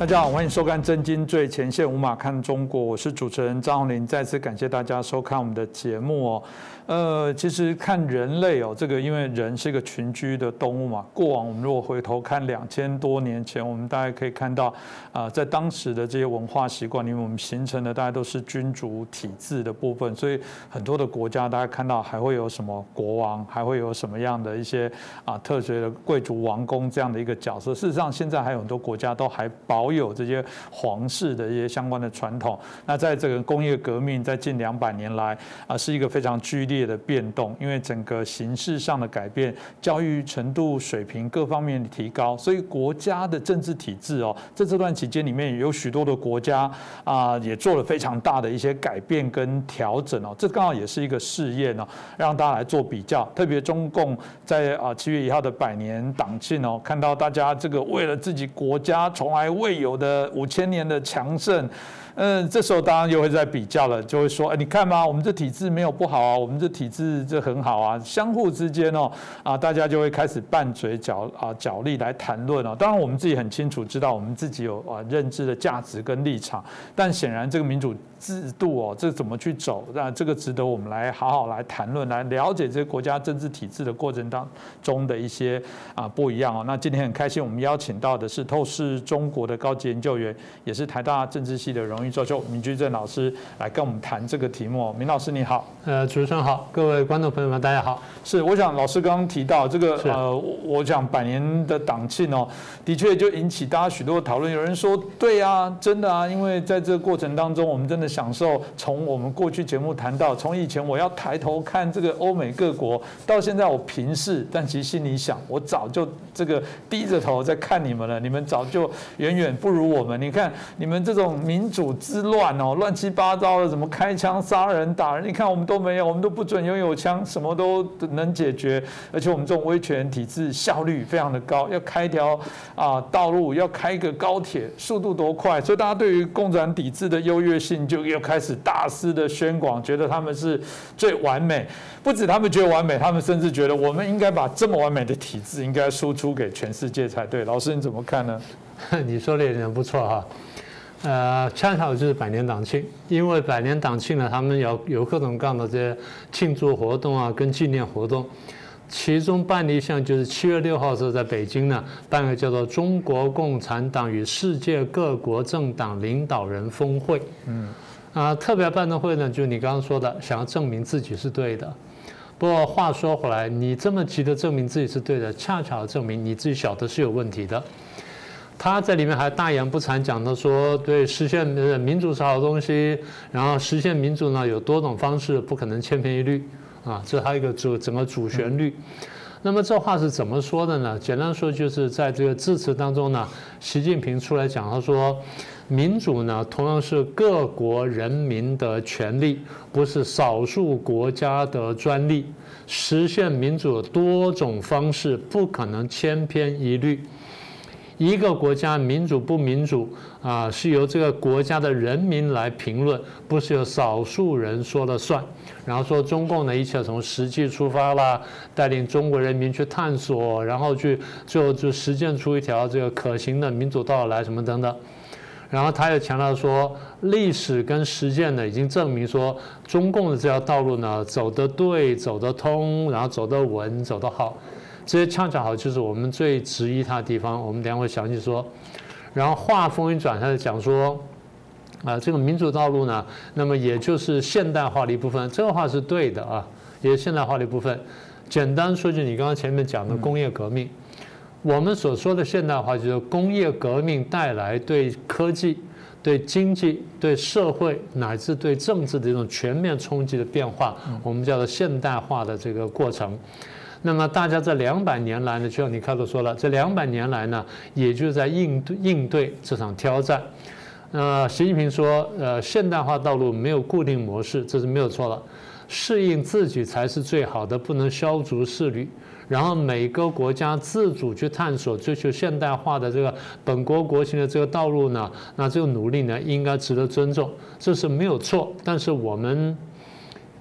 大家好，欢迎收看《震惊最前线》，无马看中国，我是主持人张宏林。再次感谢大家收看我们的节目哦。其实看人类哦，这个因为人是一个群居的动物嘛。过往我们如果回头看2000多年前，我们大概可以看到在当时的这些文化习惯里面，我们形成的大概都是君主体制的部分，所以很多的国家大家看到还会有什么国王，还会有什么样的一些特别的贵族王公这样的一个角色。事实上，现在还有很多国家都还保有这些皇室的一些相关的传统。那在这个工业革命在近200年来是一个非常剧烈的变动，因为整个形式上的改变，教育程度水平各方面的提高，所以国家的政治体制在这段期间里面有许多的国家也做了非常大的一些改变跟调整这刚好也是一个试验让大家来做比较。特别中共在7月1号的100年党庆看到大家这个为了自己国家从来未有的5000年的强盛。这时候当然又会在比较了，就会说，你看嘛，我们这体制没有不好啊，我们这体制这很好啊，相互之间大家就会开始拌嘴角力来谈论当然我们自己很清楚知道我们自己有认知的价值跟立场，但显然这个民主制度这怎么去走，那这个值得我们来好好来谈论，来了解这个国家政治体制的过程当中的一些不一样那今天很开心，我们邀请到的是透视中国的高级研究员，也是台大政治系的荣誉教授闵居正老师来跟我们谈这个题目。闵老师你好。主持人好，各位观众朋友们大家好。是，我想老师刚刚提到这个我讲100年的党庆的确就引起大家许多的讨论。有人说对啊，真的啊，因为在这个过程当中，我们真的享受从我们过去节目谈到，从以前我要抬头看这个欧美各国，到现在我平视，但其实心里想，我早就这个低着头在看你们了，你们早就远远不如我们。你看你们这种民主之乱乱七八糟的，怎么开枪杀人打人？你看我们都没有，我们都不准拥有枪，什么都能解决。而且我们这种威权体制效率非常的高，要开一条道路，要开一个高铁，速度多快！所以大家对于共产体制的优越性就又开始大肆的宣广，觉得他们是最完美。不止他们觉得完美，他们甚至觉得我们应该把这么完美的体制应该输出给全世界才对。老师你怎么看呢？你说的也很不错哈。恰好就是100年党庆，因为100年党庆呢，他们有各种各样的这些庆祝活动跟纪念活动。其中办了一项，就是7月6号的时候在北京呢办个叫做“中国共产党与世界各国政党领导人峰会”。特别办的会呢，就你刚刚说的，想要证明自己是对的。不过话说回来，你这么急的证明自己是对的，恰巧证明你自己晓得是有问题的。他在里面还大言不惭讲到说，对，实现民主是好东西，然后实现民主呢有多种方式，不可能千篇一律这是他一个整个主旋律。那么这话是怎么说的呢？简单说就是在这个致辞当中呢，习近平出来讲，他说，民主呢同样是各国人民的权利，不是少数国家的专利。实现民主有多种方式，不可能千篇一律。一个国家民主不民主是由这个国家的人民来评论，不是由少数人说了算。然后说中共呢，一切从实际出发啦，带领中国人民去探索，然后最后就实践出一条这个可行的民主道路来，什么等等。然后他又强调说，历史跟实践呢已经证明说，中共的这条道路呢走得对，走得通，然后走得稳，走得好。这些恰恰好就是我们最质疑他的地方，我们等一下会详细说。然后话锋一转，他就讲说，这个民主道路呢，那么也就是现代化的一部分。这个话是对的也是现代化的一部分。简单说句，你刚刚前面讲的工业革命，我们所说的现代化就是工业革命带来对科技、对经济、对社会乃至对政治的一种全面冲击的变化，我们叫做现代化的这个过程。那么大家这200年来呢，就像你开头说了，这200年来呢，也就是在应对这场挑战。习近平说，现代化道路没有固定模式，这是没有错的。适应自己才是最好的，不能削足适履。然后每个国家自主去探索、追求现代化的这个本国国情的这个道路呢，那这个努力呢，应该值得尊重，这是没有错。但是我们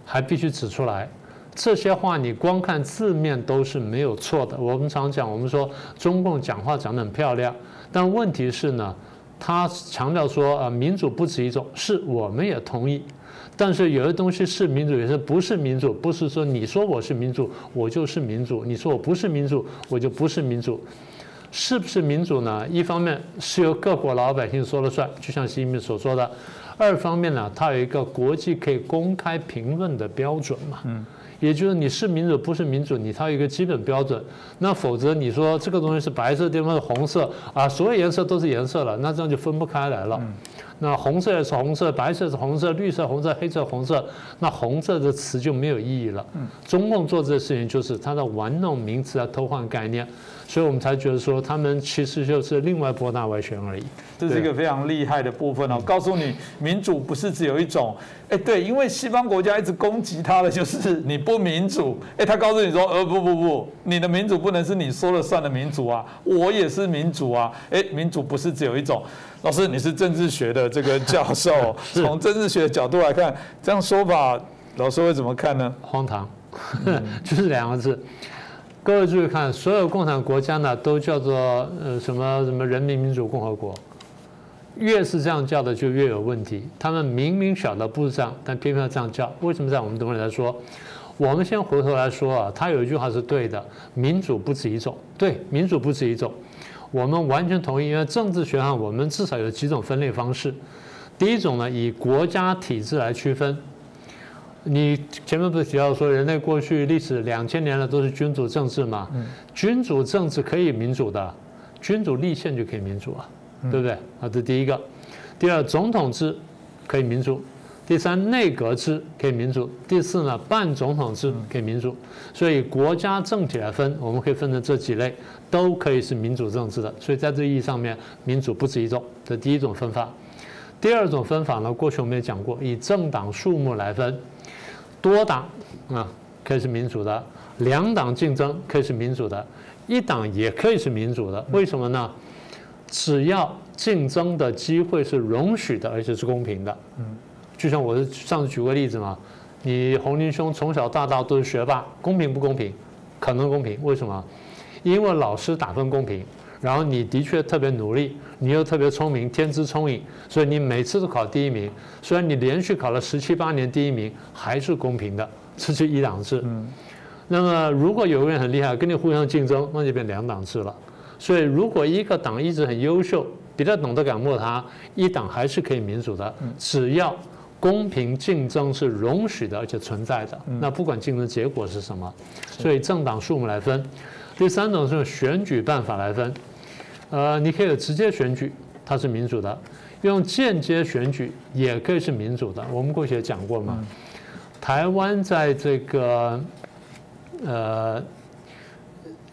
还必须指出来。这些话你光看字面都是没有错的。我们常讲，我们说中共讲话讲得很漂亮，但问题是呢，他强调说民主不止一种，是我们也同意。但是有些东西是民主，有些不是民主，不是说你说我是民主，我就是民主；你说我不是民主，我就不是民主。是不是民主呢？一方面是由各国老百姓说了算，就像习近平所说的；二方面呢，它有一个国际可以公开评论的标准嘛。也就是你是民主不是民主，它有一个基本标准。那否则你说这个东西是白色，地方是红色啊，所有颜色都是颜色了，那这样就分不开来了。那红色也是红色，白色是红色，绿色红色，黑色红色，那红色的词就没有意义了。中共做这个事情就是他在玩弄名词，偷换概念，所以我们才觉得说他们其实就是另外拨大外宣而已。这是一个非常厉害的部分哦，告诉你民主不是只有一种。对，因为西方国家一直攻击他的就是你不民主。他告诉你说，不，你的民主不能是你说了算的民主啊，我也是民主啊。民主不是只有一种。老师，你是政治学的这个教授，从政治学的角度来看，这样说法，老师会怎么看呢？荒唐，就是2个字。各位注意看，所有共产国家呢都叫做什么人民民主共和国，越是这样叫的就越有问题。他们明明晓得不是这样，但偏偏要这样叫，为什么这样？我们等会来说。我们先回头来说啊，他有一句话是对的，民主不止一种。对，民主不止一种。我们完全同意，因为政治学上我们至少有几种分类方式。第一种呢，以国家体制来区分。你前面不是提到说，人类过去历史2000年了都是君主政治嘛？君主政治可以民主的，君主立宪就可以民主啊，对不对？这是第一个。第二，总统制可以民主。第三，内阁制可以民主；第四呢，半总统制可以民主。所以国家政体来分，我们可以分成这几类，都可以是民主政治的。所以在这意义上面，民主不止一种，这第一种分法。第二种分法呢，过去我们也讲过，以政党数目来分，多党可以是民主的，2党竞争可以是民主的，1党也可以是民主的。为什么呢？只要竞争的机会是容许的，而且是公平的。就像我上次举过例子嘛，你洪林兄从小到大都是学霸，公平不公平？可能公平，为什么？因为老师打分公平，然后你的确特别努力，你又特别聪明，天资聪颖，所以你每次都考第1名。虽然你连续考了17、18年第1名，还是公平的，这是1党制。那么如果有个人很厉害，跟你互相竞争，那就变2党制了。所以如果一个党一直很优秀，别的党都敢没他，1党还是可以民主的，只要公平竞争是容许的，而且存在的。那不管竞争结果是什么，所以政党数目来分。第三种是用选举办法来分，你可以有直接选举，它是民主的；用间接选举也可以是民主的。我们过去也讲过嘛，台湾在这个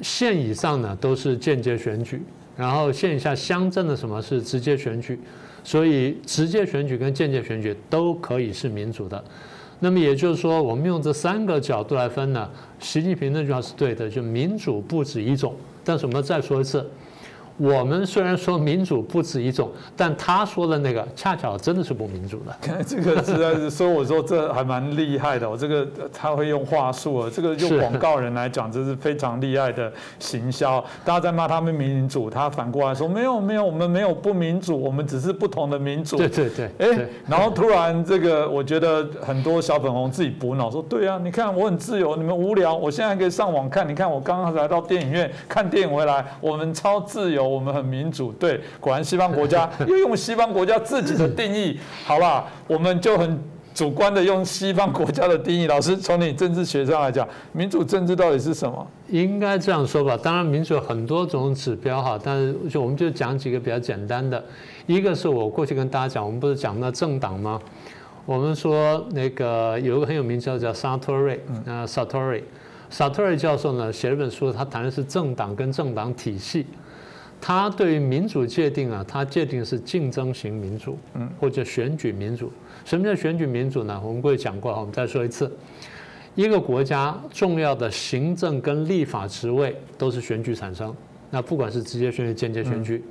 县以上呢都是间接选举，然后县以下乡镇的什么是直接选举。所以直接选举跟间接选举都可以是民主的。那么也就是说，我们用这3个角度来分呢，习近平那句话是对的，就民主不止一种。但是我们再说一次，我们虽然说民主不止一种，但他说的那个恰巧真的是不民主的。这个实在是说，我说这还蛮厉害的。这个他会用话术，这个用广告人来讲，这是非常厉害的行销。大家在骂他们民主，他反过来说没有，我们没有不民主，我们只是不同的民主。对。然后突然这个，我觉得很多小粉红自己补脑说，对啊，你看我很自由，你们无聊，我现在可以上网看。你看我刚刚来到电影院看电影回来，我们超自由。我们很民主，对，果然西方国家又用西方国家自己的定义，好吧，我们就很主观的用西方国家的定义。老师，从你政治学上来讲，民主政治到底是什么？应该这样说吧，当然民主有很多种指标哈，但是我们就讲几个比较简单的。一个是我过去跟大家讲，我们不是讲那政党吗？我们说那个有一个很有名叫Sartori， Sartori 教授呢写了本书，他谈的是政党跟政党体系。他对于民主界定啊，他界定是竞争型民主，或者选举民主。什么叫选举民主呢？我们过去讲过，我们再说一次。一个国家重要的行政跟立法职位都是选举产生，那不管是直接选举、间接选举。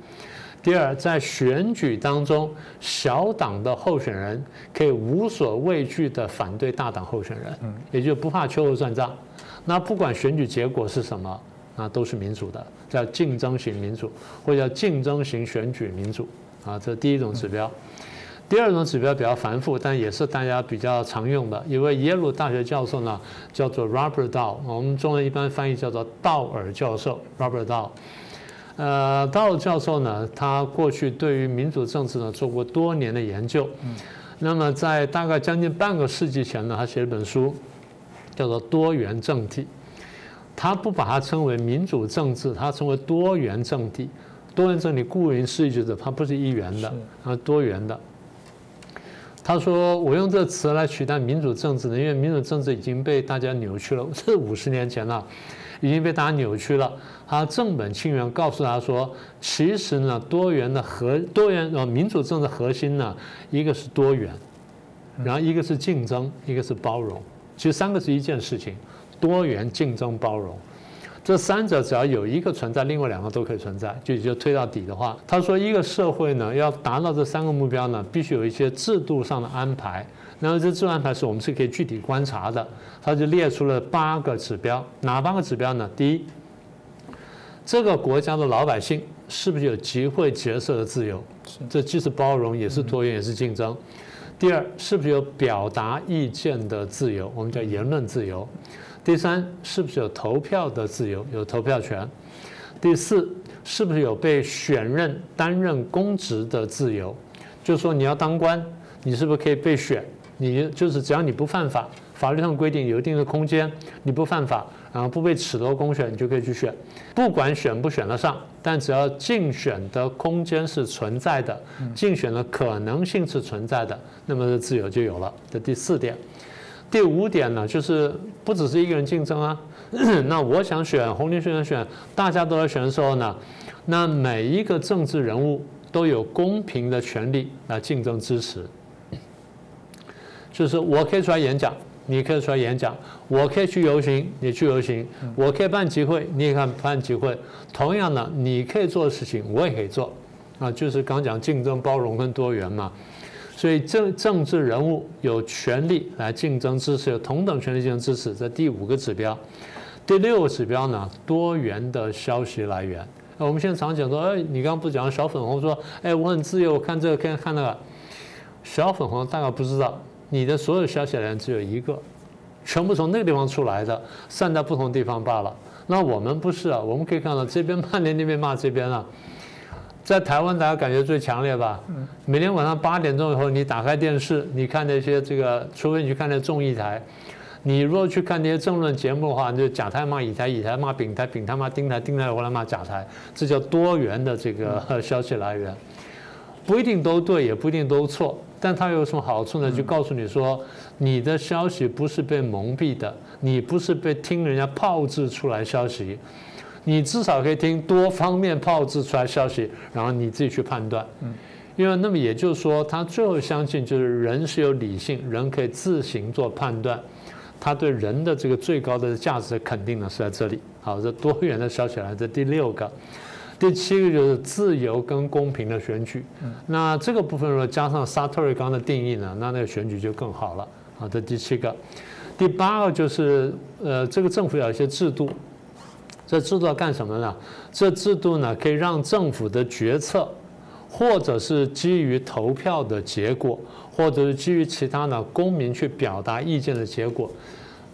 第二，在选举当中，小党的候选人可以无所畏惧地反对大党候选人，也就不怕秋后算账。那不管选举结果是什么，那都是民主的，叫竞争型民主，或者叫竞争型选举民主。啊，这是第一种指标。第二种指标比较繁复，但也是大家比较常用的。一位耶鲁大学教授呢，叫做 Robert Dahl， 我们中文一般翻译叫做道尔教授 Robert Dahl。道尔教授呢，他过去对于民主政治呢做过多年的研究。那么在大概将近半个世纪前呢，他写了本书，叫做《多元政体》。他不把它称为民主政治，他称为多元政体。多元政体顾名思义就是它不是一元的，它是多元的。他说：“我用这个词来取代民主政治呢，因为民主政治已经被大家扭曲了，这是50年前了，已经被大家扭曲了。”他正本清源告诉他说：“其实呢，民主政治核心呢，一个是多元，然后一个是竞争，一个是包容。其实3个是一件事情：多元、竞争、包容。”这3者只要有一个存在，另外2个都可以存在。就推到底的话，他说一个社会呢要达到这3个目标呢，必须有一些制度上的安排。然后这制度安排是我们是可以具体观察的。他就列出了8个指标，哪8个指标呢？第一，这个国家的老百姓是不是有集会结社的自由？这既是包容，也是多元，也是竞争。第二，是不是有表达意见的自由？我们叫言论自由。第3，是不是有投票的自由，有投票权？第4，是不是有被选任担任公职的自由？就是说你要当官，你是不是可以被选？你就是只要你不犯法，法律上规定有一定的空间，你不犯法，然后不被褫夺公选，你就可以去选。不管选不选得上，但只要竞选的空间是存在的，竞选的可能性是存在的，那么这自由就有了。这第4点。第5点呢，就是不只是一个人竞争啊，那我想选，洪林想选，大家都来选的时候呢，那每一个政治人物都有公平的权利来竞争支持。就是我可以出来演讲，你可以出来演讲；我可以去游行，你去游行；我可以办集会，你也可以办集会。同样的，你可以做的事情，我也可以做。啊，就是刚讲竞争、包容跟多元嘛。所以政治人物有权利来竞争支持，有同等权利竞争支持，这第5个指标。第6个指标呢，多元的消息来源。我们现在常讲说，你刚刚不是讲小粉红说，我很自由，我看这个看那个。小粉红大概不知道，你的所有消息来源只有一个，全部从那个地方出来的，散在不同地方罢了。那我们不是啊，我们可以看到这边骂你，那边骂这边啊。在台湾，大家感觉最强烈吧？每天晚上8点钟以后，你打开电视，你看那些除非你去看那综艺台，你如果去看那些政论节目的话，你就甲台骂乙台，乙台骂丙台，丙台骂丁台，丁台回来骂甲台，这叫多元的这个消息来源，不一定都对，也不一定都错，但它有什么好处呢？就告诉你说，你的消息不是被蒙蔽的，你不是被听人家炮制出来消息。你至少可以听多方面炮制出来消息，然后你自己去判断。因为那么也就是说，他最后相信就是人是有理性，人可以自行做判断。他对人的这个最高的价值的肯定呢是在这里。好，这多元的消息来，这第6个。第7个就是自由跟公平的选举。那这个部分如果加上沙特尔刚的定义呢，那个选举就更好了。好，这第7个。第8个就是这个政府有一些制度。这制度要干什么呢？这制度呢可以让政府的决策，或者是基于投票的结果，或者是基于其他的公民去表达意见的结果。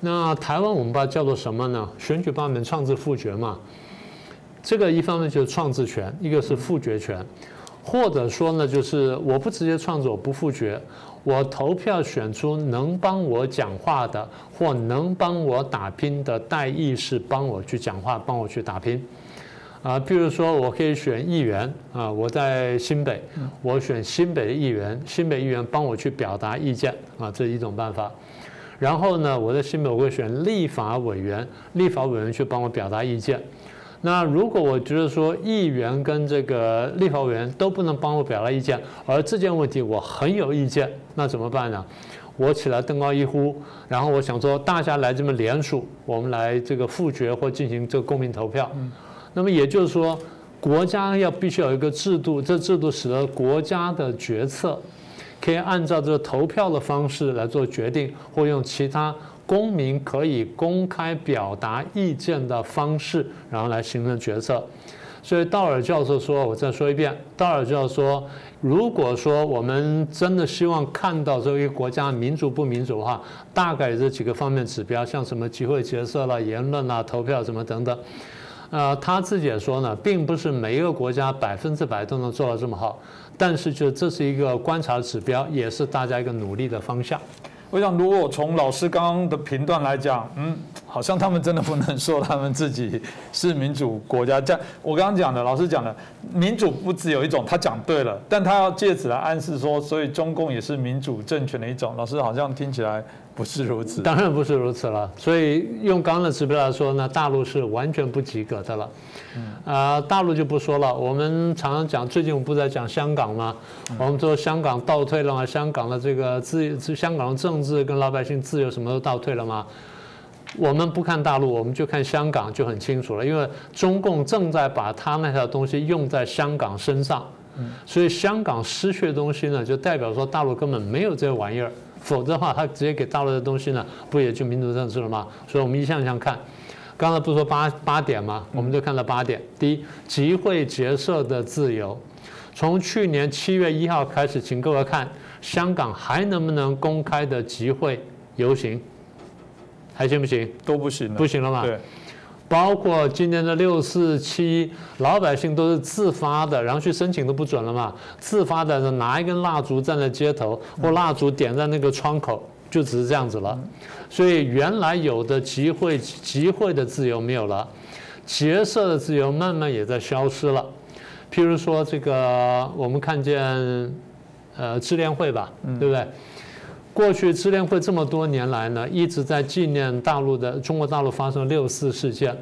那台湾我们把它叫做什么呢？选举罢免、创制、复决嘛。这个一方面就是创制权，一个是复决权，或者说呢就是我不直接创制，我不复决。我投票选出能帮我讲话的，或能帮我打拼的代议士，帮我去讲话，帮我去打拼。比如说我可以选议员啊，我在新北，我选新北的议员，新北议员帮我去表达意见啊，这是一种办法。然后呢，我在新北我会选立法委员，立法委员去帮我表达意见。那如果我觉得说议员跟这个立法委员都不能帮我表达意见，而这件问题我很有意见，那怎么办呢？我起来登高一呼，然后我想说大家来这么联署，我们来这个复决或进行这个公民投票。那么也就是说，国家必须有一个制度，这制度使得国家的决策可以按照这个投票的方式来做决定，或用其他公民可以公开表达意见的方式，然后来形成决策。所以道尔教授说，我再说一遍，道尔教授说，如果说我们真的希望看到这个国家民主不民主的话，大概这几个方面指标，像什么集会结社啦、言论啦、投票什么等等。他自己也说呢，并不是每一个国家100%都能做到这么好，但是就这是一个观察指标，也是大家一个努力的方向。我想，如果从老师刚刚的评断来讲，好像他们真的不能说他们自己是民主国家。这样，我刚刚讲的，老师讲的，民主不只有一种，他讲对了，但他要借此来暗示说，所以中共也是民主政权的一种。老师好像听起来不是如此。当然不是如此了。所以用刚刚的指标来说呢，大陆是完全不及格的了。大陆就不说了。我们常常讲，最近我们不是在讲香港吗？我们说香港倒退了吗？香港的这个香港的政治跟老百姓自由什么都倒退了吗？我们不看大陆，我们就看香港就很清楚了。因为中共正在把他那条东西用在香港身上，所以香港失去的东西呢，就代表说大陆根本没有这个玩意儿。否则的话，他直接给大陆的东西呢，不也就民主政治了吗？所以我们一项一项看。刚才不是说八点吗？我们就看到8点。第一，集会结社的自由。从去年7月1号开始，请各位看，香港还能不能公开的集会游行？还行不行？都不行了，不行了嘛？对。包括今年的6、4、7，老百姓都是自发的，然后去申请都不准了嘛？自发的拿一根蜡烛站在街头，或蜡烛点在那个窗口，就只是这样子了。所以原来有的集会的自由没有了，结社的自由慢慢也在消失了。譬如说这个，我们看见支联会吧，对不对？过去支联会这么多年来呢，一直在纪念中国大陆发生6·4事件，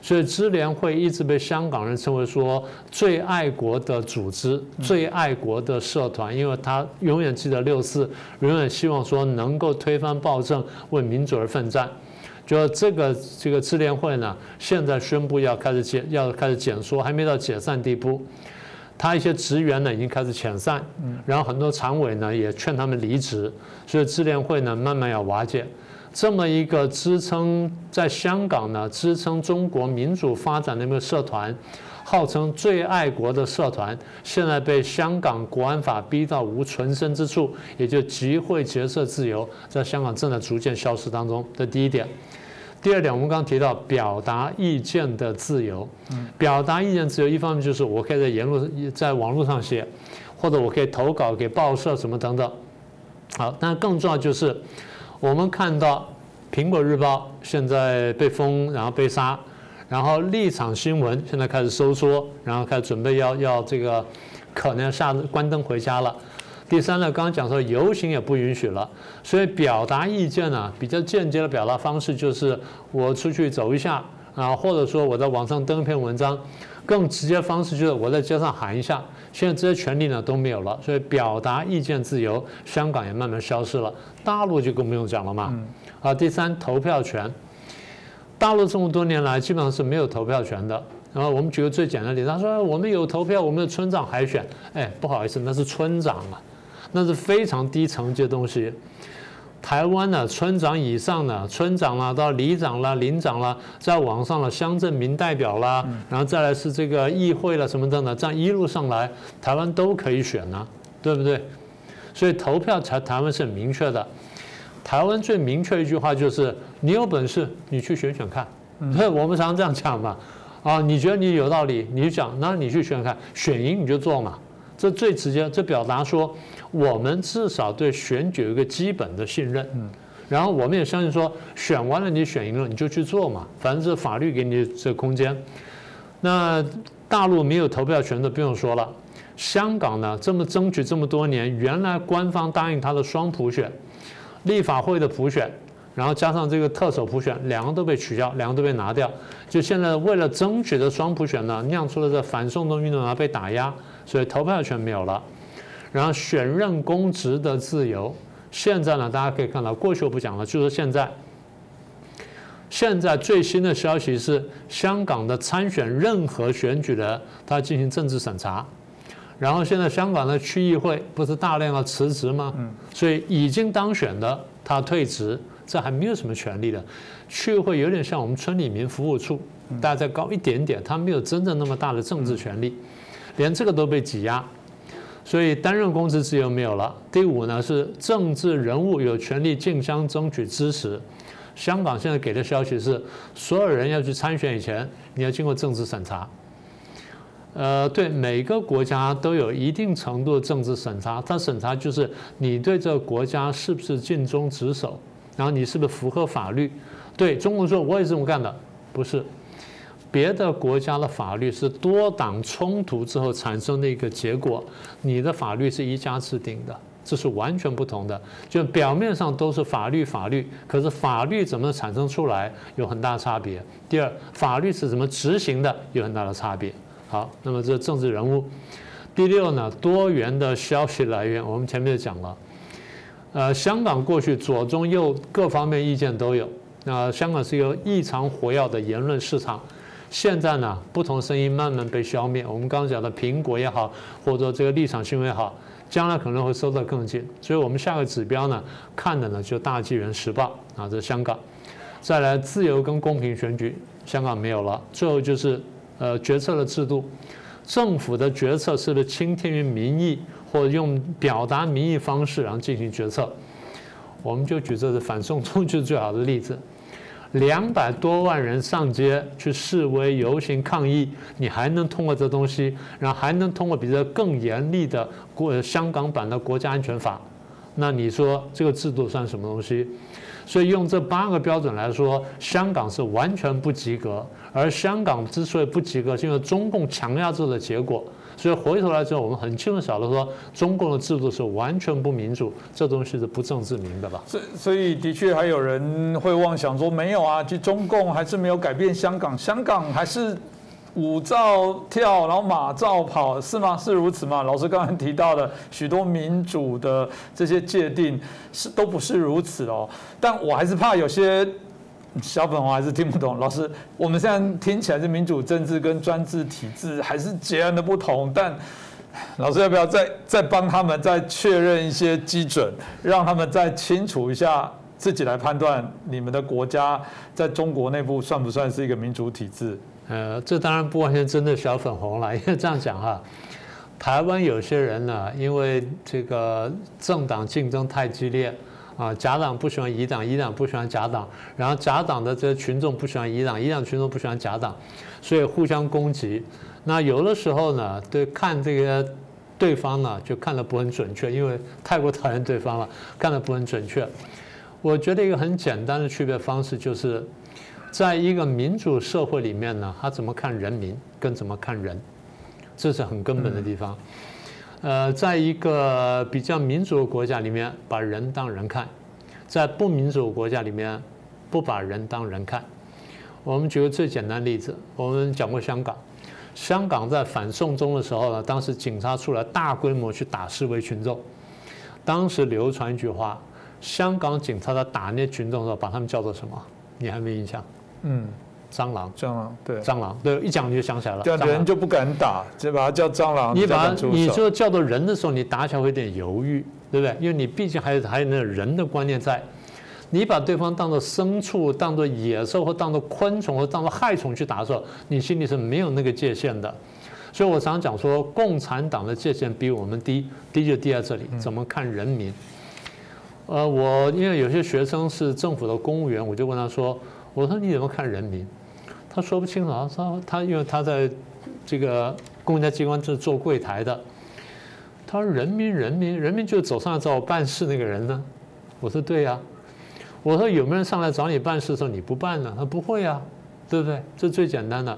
所以支联会一直被香港人称为说最爱国的组织、最爱国的社团，因为他永远记得6·4，永远希望说能够推翻暴政，为民主而奋战。就这个支联会呢，现在宣布要开始减缩，还没到解散地步。他一些职员呢已经开始遣散，然后很多常委呢也劝他们离职，所以支联会呢慢慢要瓦解。这么一个支撑在香港呢支撑中国民主发展的一个社团，号称最爱国的社团，现在被香港国安法逼到无存身之处，也就集会结社自由在香港正在逐渐消失当中。这第一点。第二点，我们刚刚提到表达意见的自由。表达意见自由，一方面就是我可以在网络上写，或者我可以投稿给报社什么等等。好，但更重要就是我们看到《苹果日报》现在被封，然后被杀，然后立场新闻现在开始收缩，然后开始准备要这个可能要关灯回家了。第三呢，刚刚讲说游行也不允许了，所以表达意见呢，比较间接的表达方式就是我出去走一下啊，或者说我在网上登一篇文章，更直接的方式就是我在街上喊一下。现在这些权利呢都没有了，所以表达意见自由，香港也慢慢消失了，大陆就更不用讲了嘛。第三，投票权，大陆这么多年来基本上是没有投票权的。然后我们举个最简单的例子，他说我们有投票，我们的村长海选，不好意思，那是村长啊。那是非常低层级的东西。台湾呢，村长以上呢，村长啦，到里长啦、邻长啦，在网上了乡镇民代表啦，然后再来是这个议会了什么等等，这样一路上来，台湾都可以选啊，对不对？所以投票台湾是很明确的。台湾最明确的一句话就是：你有本事，你去选选看。我们常常这样讲嘛，你觉得你有道理，你就讲，那你去选选看，选赢你就做嘛。这最直接，这表达说我们至少对选举有一个基本的信任，然后我们也相信说选完了你选赢了你就去做嘛，反正是法律给你这个空间。那大陆没有投票权的不用说了，香港呢这么争取这么多年，原来官方答应他的双普选，立法会的普选，然后加上这个特首普选，两个都被取消，两个都被拿掉，就现在为了争取的双普选呢，酿出了这反送中运动被打压。所以投票权没有了，然后选任公职的自由，现在呢，大家可以看到，过去我不讲了，就是现在最新的消息是，香港的参选任何选举的，他进行政治审查，然后现在香港的区议会不是大量要辞职吗？所以已经当选的他退职，这还没有什么权利的，区议会有点像我们村里民服务处。大概再高一点点，他没有真正那么大的政治权利，连这个都被挤压，所以担任公职自由没有了。第五呢是政治人物有权利竞相争取支持。香港现在给的消息是，所有人要去参选以前，你要经过政治审查。对，每个国家都有一定程度的政治审查，它审查就是你对这个国家是不是尽忠职守，然后你是不是符合法律。对，中国说我也是这么干的，不是。别的国家的法律是多党冲突之后产生的一个结果，你的法律是一家制定的，这是完全不同的。就表面上都是法律，可是法律怎么产生出来有很大差别。第二，法律是怎么执行的有很大的差别。好，那么这政治人物。第六呢，多元的消息来源，我们前面就讲了。香港过去左中右各方面意见都有。香港是一个异常活跃的言论市场。现在呢，不同声音慢慢被消灭。我们刚刚讲的苹果也好，或者这个立场新闻也好，将来可能会收得更近。所以我们下个指标呢，看的呢就大纪元时报啊，这是香港。再来自由跟公平选举，香港没有了。最后就是决策的制度，政府的决策是不是倾听于民意，或者用表达民意方式然后进行决策？我们就举这个反送中就是最好的例子。200多万人上街去示威游行抗议，你还能通过这东西，然后还能通过比这更严厉的香港版的国家安全法，那你说这个制度算什么东西？所以用这8个标准来说，香港是完全不及格。而香港之所以不及格，是因为中共强压制的结果。所以回头来之后，我们很清楚晓得说，中共的制度是完全不民主，这东西是不证自明的吧？所以的确还有人会妄想说，没有啊，就中共还是没有改变香港，香港还是舞照跳，然后马照跑，是吗？是如此吗？老师刚才提到的许多民主的这些界定都不是如此哦。但我还是怕有些小粉红还是听不懂。老师，我们现在听起来是民主政治跟专制体制还是截然的不同，但老师要不要再帮他们再确认一些基准，让他们再清楚一下，自己来判断你们的国家在中国内部算不算是一个民主体制？这当然不完全针对小粉红了，因为这样讲哈，台湾有些人呢，因为这个政党竞争太激烈。甲党不喜欢乙党，乙党不喜欢甲党，然后甲党的这些群众不喜欢乙党，乙党群众不喜欢甲党，所以互相攻击。那有的时候呢，看这个对方呢，就看得不很准确，因为太过讨厌对方了，看得不很准确。我觉得一个很简单的区别方式就是，在一个民主社会里面呢，他怎么看人民，跟怎么看人，这是很根本的地方。在一个比较民主的国家里面，把人当人看；在不民主的国家里面，不把人当人看。我们举个最简单的例子，我们讲过香港。香港在反送中的时候呢，当时警察出来大规模去打示威群众。当时流传一句话：香港警察在打那些群众的时候，把他们叫做什么？你还没印象？蟑螂，蟑螂，对，蟑螂，对，一讲你就想起来了。这样人就不敢打，就把它叫蟑螂。你就叫做人的时候，你打起来会有点犹豫，对不对？因为你毕竟还有那个人的观念在。你把对方当作牲畜、当作野兽或当作昆虫或当作害虫去打的时候，你心里是没有那个界限的。所以我常讲说，共产党的界限比我们低，低就低在这里，怎么看人民？我因为有些学生是政府的公务员，我就问他说：“我说你怎么看人民？”他说不清楚，他因为他在这个公家机关是做柜台的，他说人民就走上来找我办事那个人呢。我说对呀，我说有没有人上来找你办事的时候你不办呢？他不会啊，对不对？这最简单的。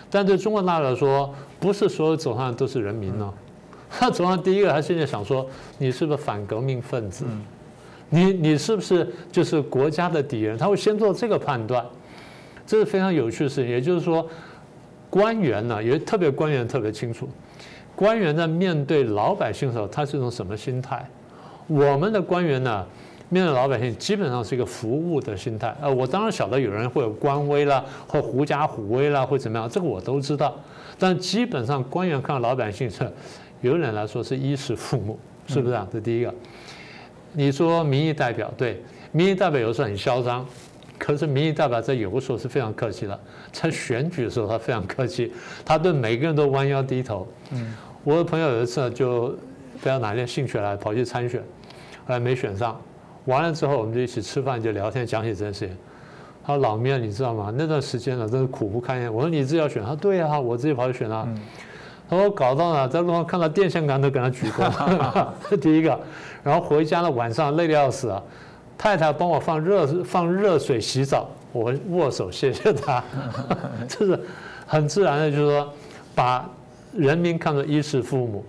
但对中国大陆来说，不是所有走上来都是人民呢。他走上第一个，他现在想说你是不是反革命分子？你是不是就是国家的敌人？他会先做这个判断。这是非常有趣的事情，也就是说，官员呢，特别官员特别清楚，官员在面对老百姓的时候，他是一种什么心态？我们的官员呢，面对老百姓基本上是一个服务的心态。我当然晓得有人会有官威啦，或狐假虎威啦，或怎么样，这个我都知道。但基本上官员看老百姓是，有人来说是衣食父母，是不是啊？这第一个。你说民意代表，对，民意代表有时候很嚣张。可是民意代表在有的时候是非常客气的，在选举的时候他非常客气，他对每个人都弯腰低头。我的朋友有一次就不知道哪天兴趣来跑去参选，后来没选上，完了之后我们就一起吃饭就聊天，讲起这件事情。他说：“老面，你知道吗？那段时间呢，真是苦不堪言。”我说：“你自己要选？”他说：“对啊，我自己跑去选啊。”他说：“搞到呢，在路上看到电线杆都给他举过。”这第一个，然后回家呢，晚上累得要死啊。太太帮我放热水洗澡，我握手谢谢她，这是很自然的，就是说把人民看作衣食父母，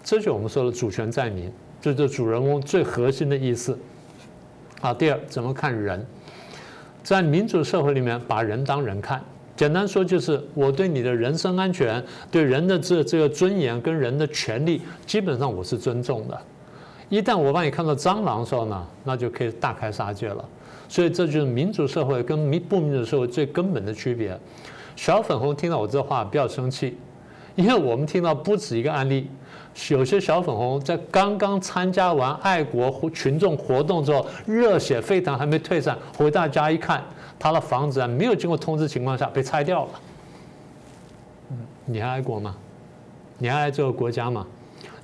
这就是我们说的主权在民，这就是主人公最核心的意思。好，第二，怎么看人？在民主社会里面，把人当人看，简单说就是我对你的人身安全、对人的这个尊严跟人的权利，基本上我是尊重的。一旦我把你看到蟑螂的时候呢，那就可以大开杀戒了。所以这就是民主社会跟不民主社会最根本的区别。小粉红听到我这话不要生气，因为我们听到不止一个案例，有些小粉红在刚刚参加完爱国群众活动之后，热血沸腾还没退散，回到家一看，他的房子没有经过通知情况下被拆掉了。你还爱国吗？你还爱这个国家吗？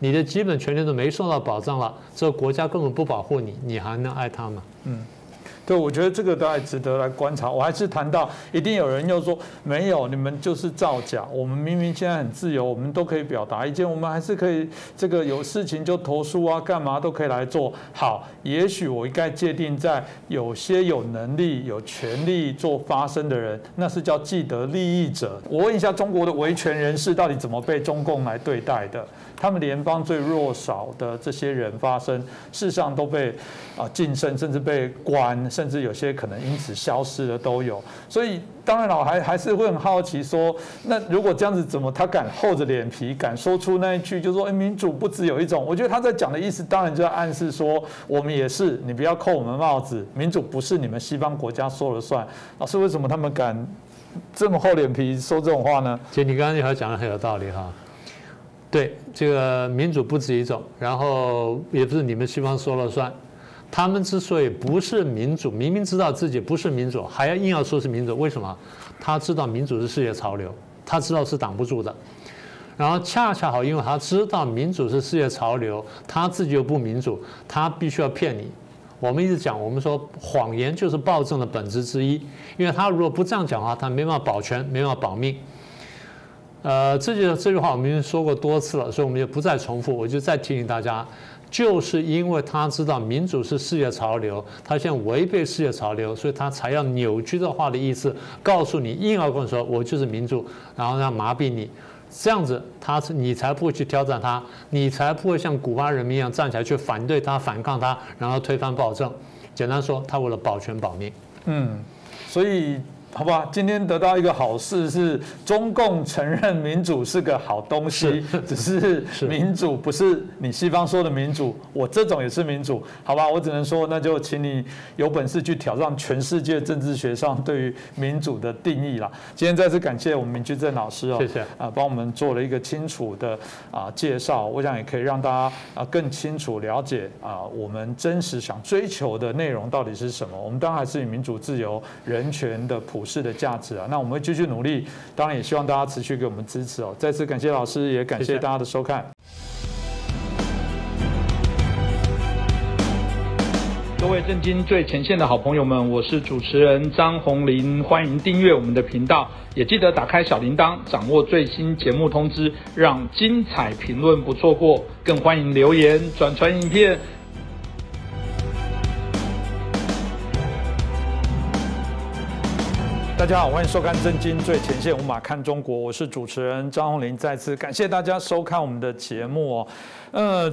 你的基本权利都没受到保障了，这个国家根本不保护你，你还能爱他吗？对，我觉得这个都还值得来观察。我还是谈到，一定有人又说没有，你们就是造假。我们明明现在很自由，我们都可以表达意见，我们还是可以这个有事情就投诉啊，干嘛都可以来做。好，也许我应该界定在有些有能力、有权利做发声的人，那是叫既得利益者。我问一下，中国的维权人士到底怎么被中共来对待的？他们联邦最弱小的这些人发声，事实上都被晋升，甚至被关，甚至有些可能因此消失的都有。所以当然了，我还是会很好奇说，那如果这样子，怎么他敢厚着脸皮敢说出那一句，就说民主不只有一种？我觉得他在讲的意思，当然就在暗示说，我们也是，你不要扣我们帽子，民主不是你们西方国家说了算。老师，为什么他们敢这么厚脸皮说这种话呢？其实你刚刚那条讲的很有道理哈。对，这个民主不止一种，然后也不是你们西方说了算。他们之所以不是民主，明明知道自己不是民主，还要硬要说是民主，为什么？他知道民主是世界潮流，他知道是挡不住的。然后恰恰好，因为他知道民主是世界潮流，他自己又不民主，他必须要骗你。我们一直讲，我们说谎言就是暴政的本质之一，因为他如果不这样讲的话，他没办法保全，没办法保命。这句话我们已经说过多次了，所以我们就不再重复。我就再提醒大家，就是因为他知道民主是世界潮流，他现在违背世界潮流，所以他才要扭曲这话的意思，告诉你，硬要跟你说我就是民主，然后要麻痹你。这样子，你才不会去挑战他，你才不会像古巴人民一样站起来去反对他、反抗他，然后推翻暴政。简单说，他为了保全保命。所以。好吧，今天得到一个好事是，中共承认民主是个好东西，只是民主不是你西方说的民主，我这种也是民主，好吧？我只能说，那就请你有本事去挑战全世界政治学上对于民主的定义啦。今天再次感谢我们明居正老师哦，谢谢帮我们做了一个清楚的介绍，我想也可以让大家更清楚了解我们真实想追求的内容到底是什么。我们当然还是以民主、自由、人权的普世的价值啊，那我们会继续努力，当然也希望大家持续给我们支持哦。再次感谢老师，也感谢大家的收看。各位震惊最前线的好朋友们，我是主持人张宏林，欢迎订阅我们的频道，也记得打开小铃铛，掌握最新节目通知，让精彩评论不错过，更欢迎留言、转传影片。大家好，欢迎收看《震惊最前线》，无马看中国，我是主持人张宏林，再次感谢大家收看我们的节目哦。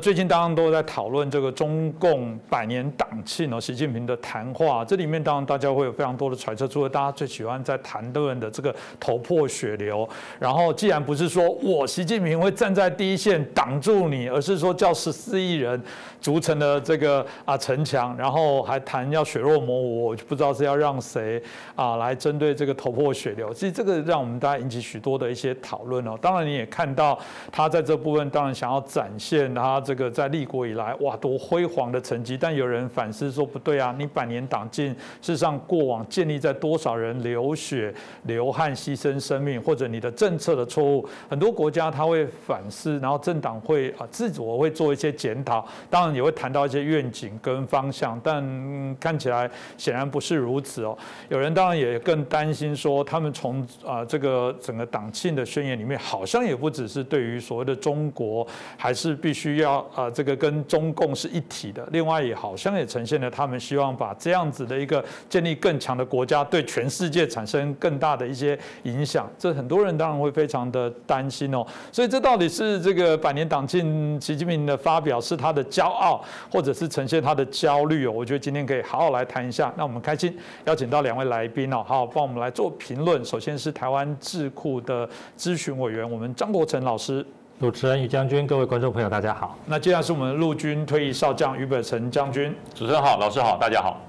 最近当然都在讨论这个中共100年党庆哦，习近平的谈话，这里面当然大家会有非常多的揣测，除了大家最喜欢在谈论的这个头破血流，然后既然不是说我习近平会站在第一线挡住你，而是说叫14亿人组成的这个城墙，然后还谈要血肉模糊，我就不知道是要让谁来针对这个头破血流。其实这个让我们大家引起许多的一些讨论哦。当然你也看到他在这部分当然想要展现现他这个在立国以来哇多辉煌的成绩，但有人反思说不对啊，你百年党禁，事实上过往建立在多少人流血、流汗、牺牲生命，或者你的政策的错误，很多国家他会反思，然后政党会自我会做一些检讨，当然也会谈到一些愿景跟方向，但看起来显然不是如此哦。有人当然也更担心说，他们从这个整个党庆的宣言里面，好像也不只是对于所谓的中国，还是必须要这个跟中共是一体的。另外也好像也呈现了他们希望把这样子的一个建立更强的国家，对全世界产生更大的一些影响。这很多人当然会非常的担心哦。所以这到底是这个百年党庆习近平的发表是他的骄傲，或者是呈现他的焦虑哦？我觉得今天可以好好来谈一下。那我们开心邀请到2位来宾哦，好好帮我们来做评论。首先是台湾智库的咨询委员，我们张国成老师。主持人于将军，各位观众朋友，大家好。那接下来是我们陆军退役少将于北辰将军。主持人好，老师好，大家好。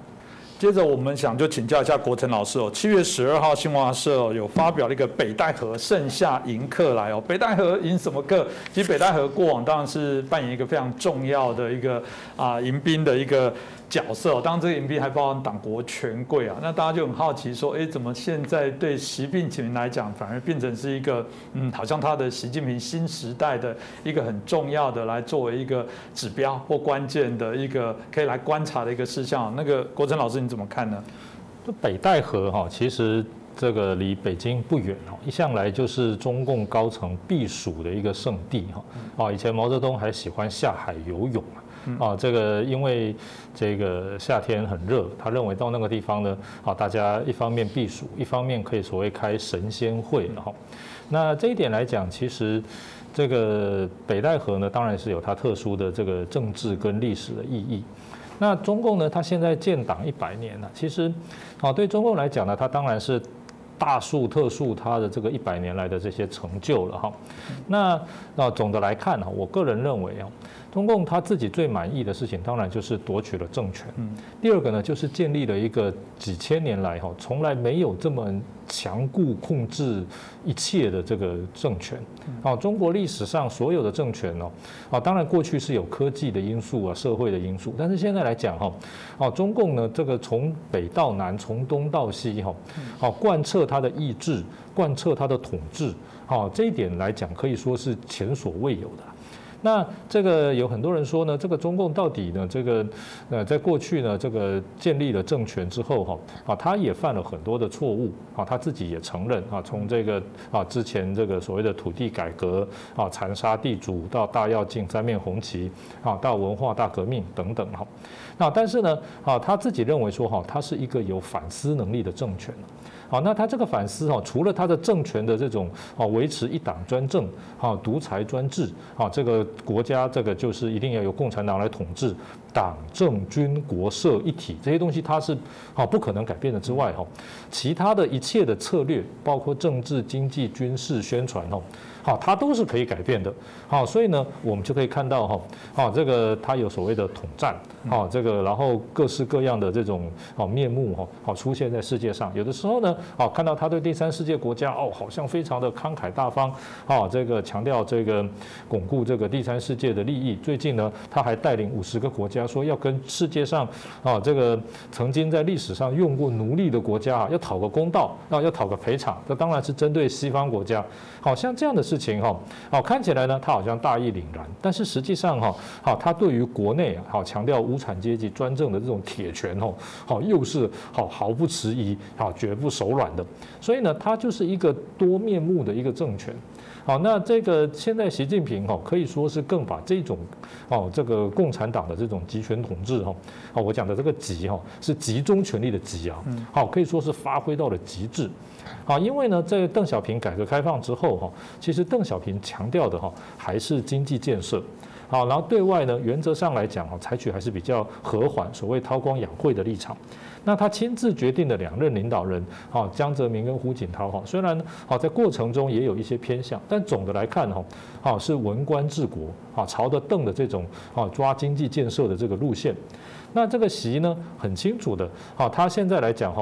接着我们想就请教一下国成老师哦，7月12号新华社有发表了一个北戴河盛夏迎客来哦，北戴河迎什么客？其实北戴河过往当然是扮演一个非常重要的一个迎宾的一个角色，当然这个迎宾还包含党国权贵啊，那大家就很好奇说，哎，怎么现在对习近平来讲，反而变成是一个好像他的习近平新时代的一个很重要的来作为一个指标或关键的一个可以来观察的一个事项。那个国成老师你怎么看呢？北戴河哈，其实这个离北京不远哈，一向来就是中共高层避暑的一个圣地哈。以前毛泽东还喜欢下海游泳这个因为这个夏天很热，他认为到那个地方呢，大家一方面避暑，一方面可以所谓开神仙会哈。那这一点来讲，其实这个北戴河呢，当然是有它特殊的这个政治跟历史的意义。那中共呢，它现在建党100年了，其实对中共来讲呢，它当然是大数特数它的这个100年来的这些成就了哈。那总的来看呢，我个人认为中共他自己最满意的事情，当然就是夺取了政权。第二个呢，就是建立了一个几千年来从来没有这么强固控制一切的这个政权。中国历史上所有的政权当然过去是有科技的因素社会的因素，但是现在来讲中共呢，这个从北到南，从东到西贯彻它的意志，贯彻它的统治，这一点来讲可以说是前所未有的。那这个有很多人说呢，这个中共到底呢，这个在过去呢，这个建立了政权之后他也犯了很多的错误他自己也承认从这个之前这个所谓的土地改革残杀地主，到大跃进、三面红旗到文化大革命等等那但是呢他自己认为说他是一个有反思能力的政权。那他这个反思除了他的政权的这种维持一党专政独裁专制这个国家这个就是一定要由共产党来统治，党政军国社一体，这些东西它是不可能改变的之外其他的一切的策略，包括政治、经济、军事、宣传它都是可以改变的所以呢，我们就可以看到这个它有所谓的统战这个然后各式各样的这种面目出现在世界上。有的时候呢看到他对第三世界国家好像非常的慷慨大方这个强调这个巩固这个第三世界的利益。最近呢，他还带领50个国家说要跟世界上这个曾经在历史上用过奴隶的国家要讨个公道，要讨个赔偿。这当然是针对西方国家。像这样的事情看起来呢，他好像大义凛然，但是实际上他对于国内强调无产阶级专政的这种铁拳又是毫不迟疑绝不手软的。所以呢，他就是一个多面目的一个政权。那这个现在习近平可以说是更把这种这个共产党的这种集权统治我讲的这个集是集中权力的集可以说是发挥到了极致。因为呢，在邓小平改革开放之后其实邓小平强调的还是经济建设。然后对外呢，原则上来讲采取还是比较和缓，所谓韬光养晦的立场。那他亲自决定的2任领导人江泽民跟胡锦涛虽然在过程中也有一些偏向，但总的来看是文官治国朝着邓的这种抓经济建设的这个路线。那这个习呢，很清楚的他现在来讲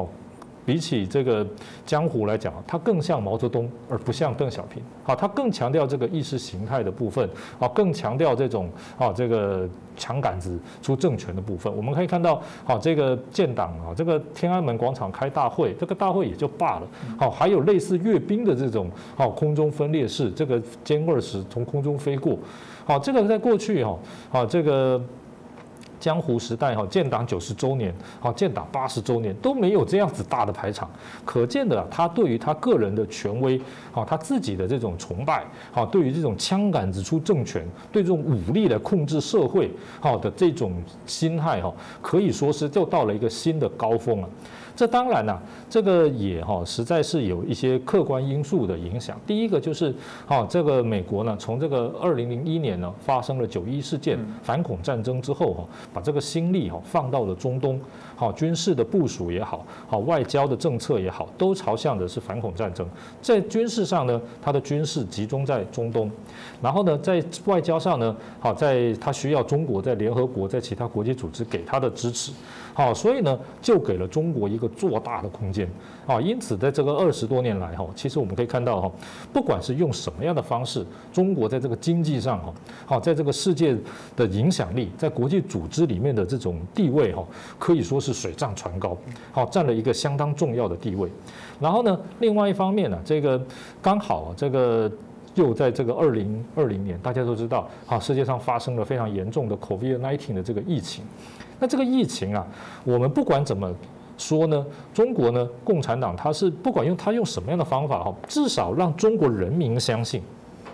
比起这个江湖来讲，它更像毛泽东，而不像邓小平。好，它更强调这个意识形态的部分，啊，更强调这种这个枪杆子出政权的部分。我们可以看到，这个建党啊，这个天安门广场开大会，这个大会也就罢了，好，还有类似阅兵的这种空中分列式，这个歼20从空中飞过，好，这个在过去这个。江湖时代建党90周年，建党80周年都没有这样子大的排场，可见的他对于他个人的权威，他自己的这种崇拜，对于这种枪杆子出政权，对这种武力来控制社会的这种心态可以说是就到了一个新的高峰了。这当然啦，这个也实在是有一些客观因素的影响。第一个就是这个美国呢，从这个2001年呢发生了9·11事件反恐战争之后把这个心力放到了中东，军事的部署也好，外交的政策也好，都朝向的是反恐战争。在军事上呢，它的军事集中在中东，然后呢，在外交上呢，在它需要中国在联合国在其他国际组织给它的支持。所以呢，就给了中国一个做大的空间因此，在这个20多年来其实我们可以看到不管是用什么样的方式，中国在这个经济上在这个世界的影响力，在国际组织里面的这种地位可以说是水涨船高，占了一个相当重要的地位。然后呢，另外一方面呢，这个刚好这个。又在这个2020年，大家都知道，世界上发生了非常严重的 COVID-19 的这个疫情。那这个疫情啊，我们不管怎么说呢，中国呢，共产党它是不管他用什么样的方法至少让中国人民相信。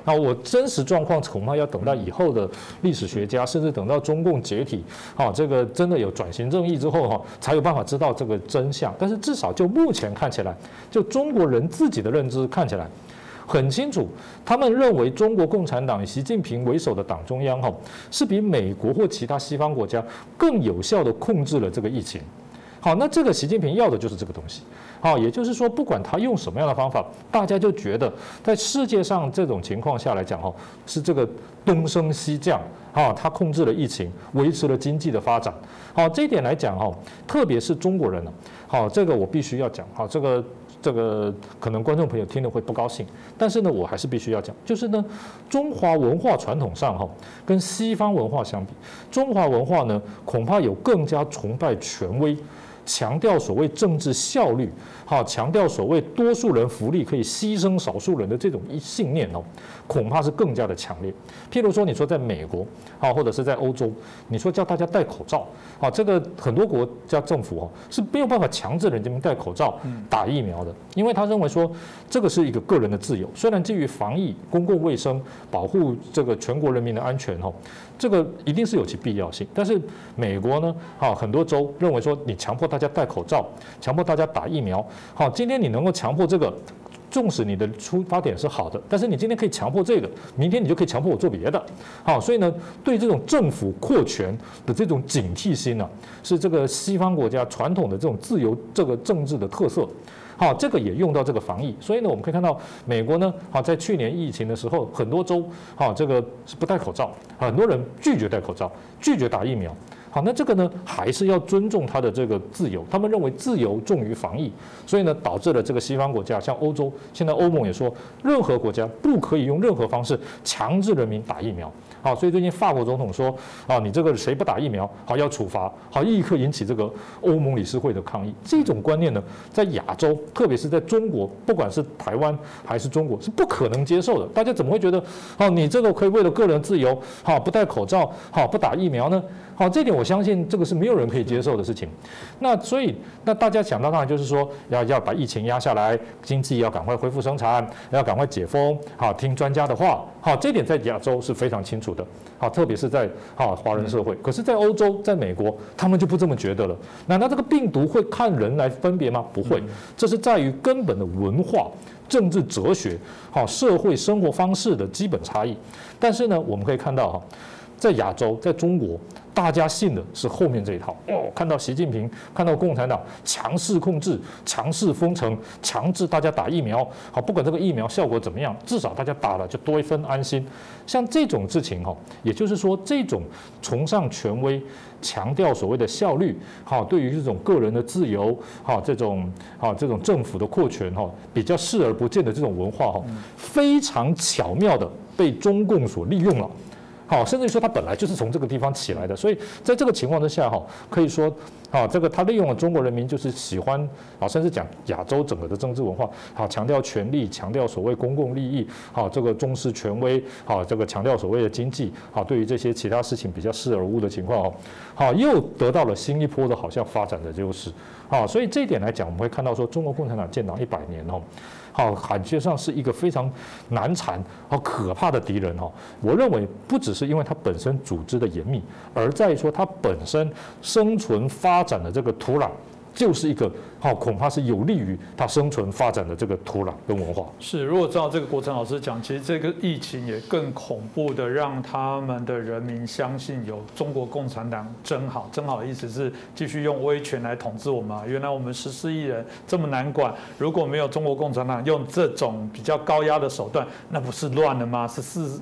我真实状况恐怕要等到以后的历史学家，甚至等到中共解体，这个真的有转型正义之后才有办法知道这个真相。但是至少就目前看起来，就中国人自己的认知看起来。很清楚，他们认为中国共产党以习近平为首的党中央是比美国或其他西方国家更有效地控制了这个疫情。好，那这个习近平要的就是这个东西。也就是说，不管他用什么样的方法，大家就觉得在世界上这种情况下来讲是这个东升西降他控制了疫情，维持了经济的发展。这一点来讲特别是中国人这个我必须要讲这个可能观众朋友听了会不高兴，但是呢，我还是必须要讲，就是呢，中华文化传统上跟西方文化相比，中华文化呢恐怕有更加崇拜权威，强调所谓政治效率，强调所谓多数人福利可以牺牲少数人的这种信念恐怕是更加的强烈。譬如说，你说在美国或者是在欧洲，你说叫大家戴口罩这个很多国家政府是没有办法强制人民戴口罩、打疫苗的，因为他认为说这个是一个个人的自由，虽然基于防疫、公共卫生、保护这个全国人民的安全这个一定是有其必要性。但是美国呢很多州认为说你强迫大家戴口罩，强迫大家打疫苗，今天你能够强迫这个。纵使你的出发点是好的，但是你今天可以强迫这个，明天你就可以强迫我做别的。所以呢，对这种政府扩权的这种警惕心呢，是这个西方国家传统的这种自由这个政治的特色。这个也用到这个防疫。所以呢，我们可以看到美国呢，在去年疫情的时候，很多州这个是不戴口罩，很多人拒绝戴口罩，拒绝打疫苗。那这个呢，还是要尊重他的这个自由。他们认为自由重于防疫，所以呢，导致了这个西方国家，像欧洲，现在欧盟也说，任何国家不可以用任何方式强制人民打疫苗。所以最近法国总统说，你这个谁不打疫苗，要处罚，立刻引起这个欧盟理事会的抗议。这种观念呢，在亚洲，特别是在中国，不管是台湾还是中国，是不可能接受的。大家怎么会觉得，你这个可以为了个人自由，不戴口罩，不打疫苗呢？这点我相信这个是没有人可以接受的事情。那所以，那大家想到当然就是说，要把疫情压下来，经济要赶快恢复生产，要赶快解封，听专家的话。这点在亚洲是非常清楚的。特别是在华人社会。可是，在欧洲、在美国，他们就不这么觉得了。难道这个病毒会看人来分别吗？不会，这是在于根本的文化、政治哲学、社会生活方式的基本差异。但是呢，我们可以看到在亚洲，在中国，大家信的是后面这一套哦。看到习近平，看到共产党强势控制、强势封城、强制大家打疫苗，好，不管这个疫苗效果怎么样，至少大家打了就多一分安心。像这种事情哈，也就是说，这种崇尚权威、强调所谓的效率，好，对于这种个人的自由，好，这种政府的扩权哈，比较视而不见的这种文化哈，非常巧妙的被中共所利用了。好，甚至于说它本来就是从这个地方起来的，所以在这个情况之下，哈，可以说，这个他利用了中国人民就是喜欢，甚至讲亚洲整个的政治文化，好，强调权力，强调所谓公共利益，好，这个重视权威，好，这个强调所谓的经济，好，对于这些其他事情比较视而无的情况，好，又得到了新一波的好像发展的优势，好，所以这一点来讲，我们会看到说，中国共产党建党100年，好，感觉上是一个非常难缠、好可怕的敌人哈。我认为不只是因为它本身组织的严密，而在于说它本身生存发展的这个土壤，就是一个恐怕是有利于它生存发展的这个土壤跟文化。是，如果照这个国成老师讲，其实这个疫情也更恐怖的让他们的人民相信有中国共产党真好，真好的意思是继续用威权来统治我们。原来我们14亿人这么难管，如果没有中国共产党用这种比较高压的手段，那不是乱了吗？14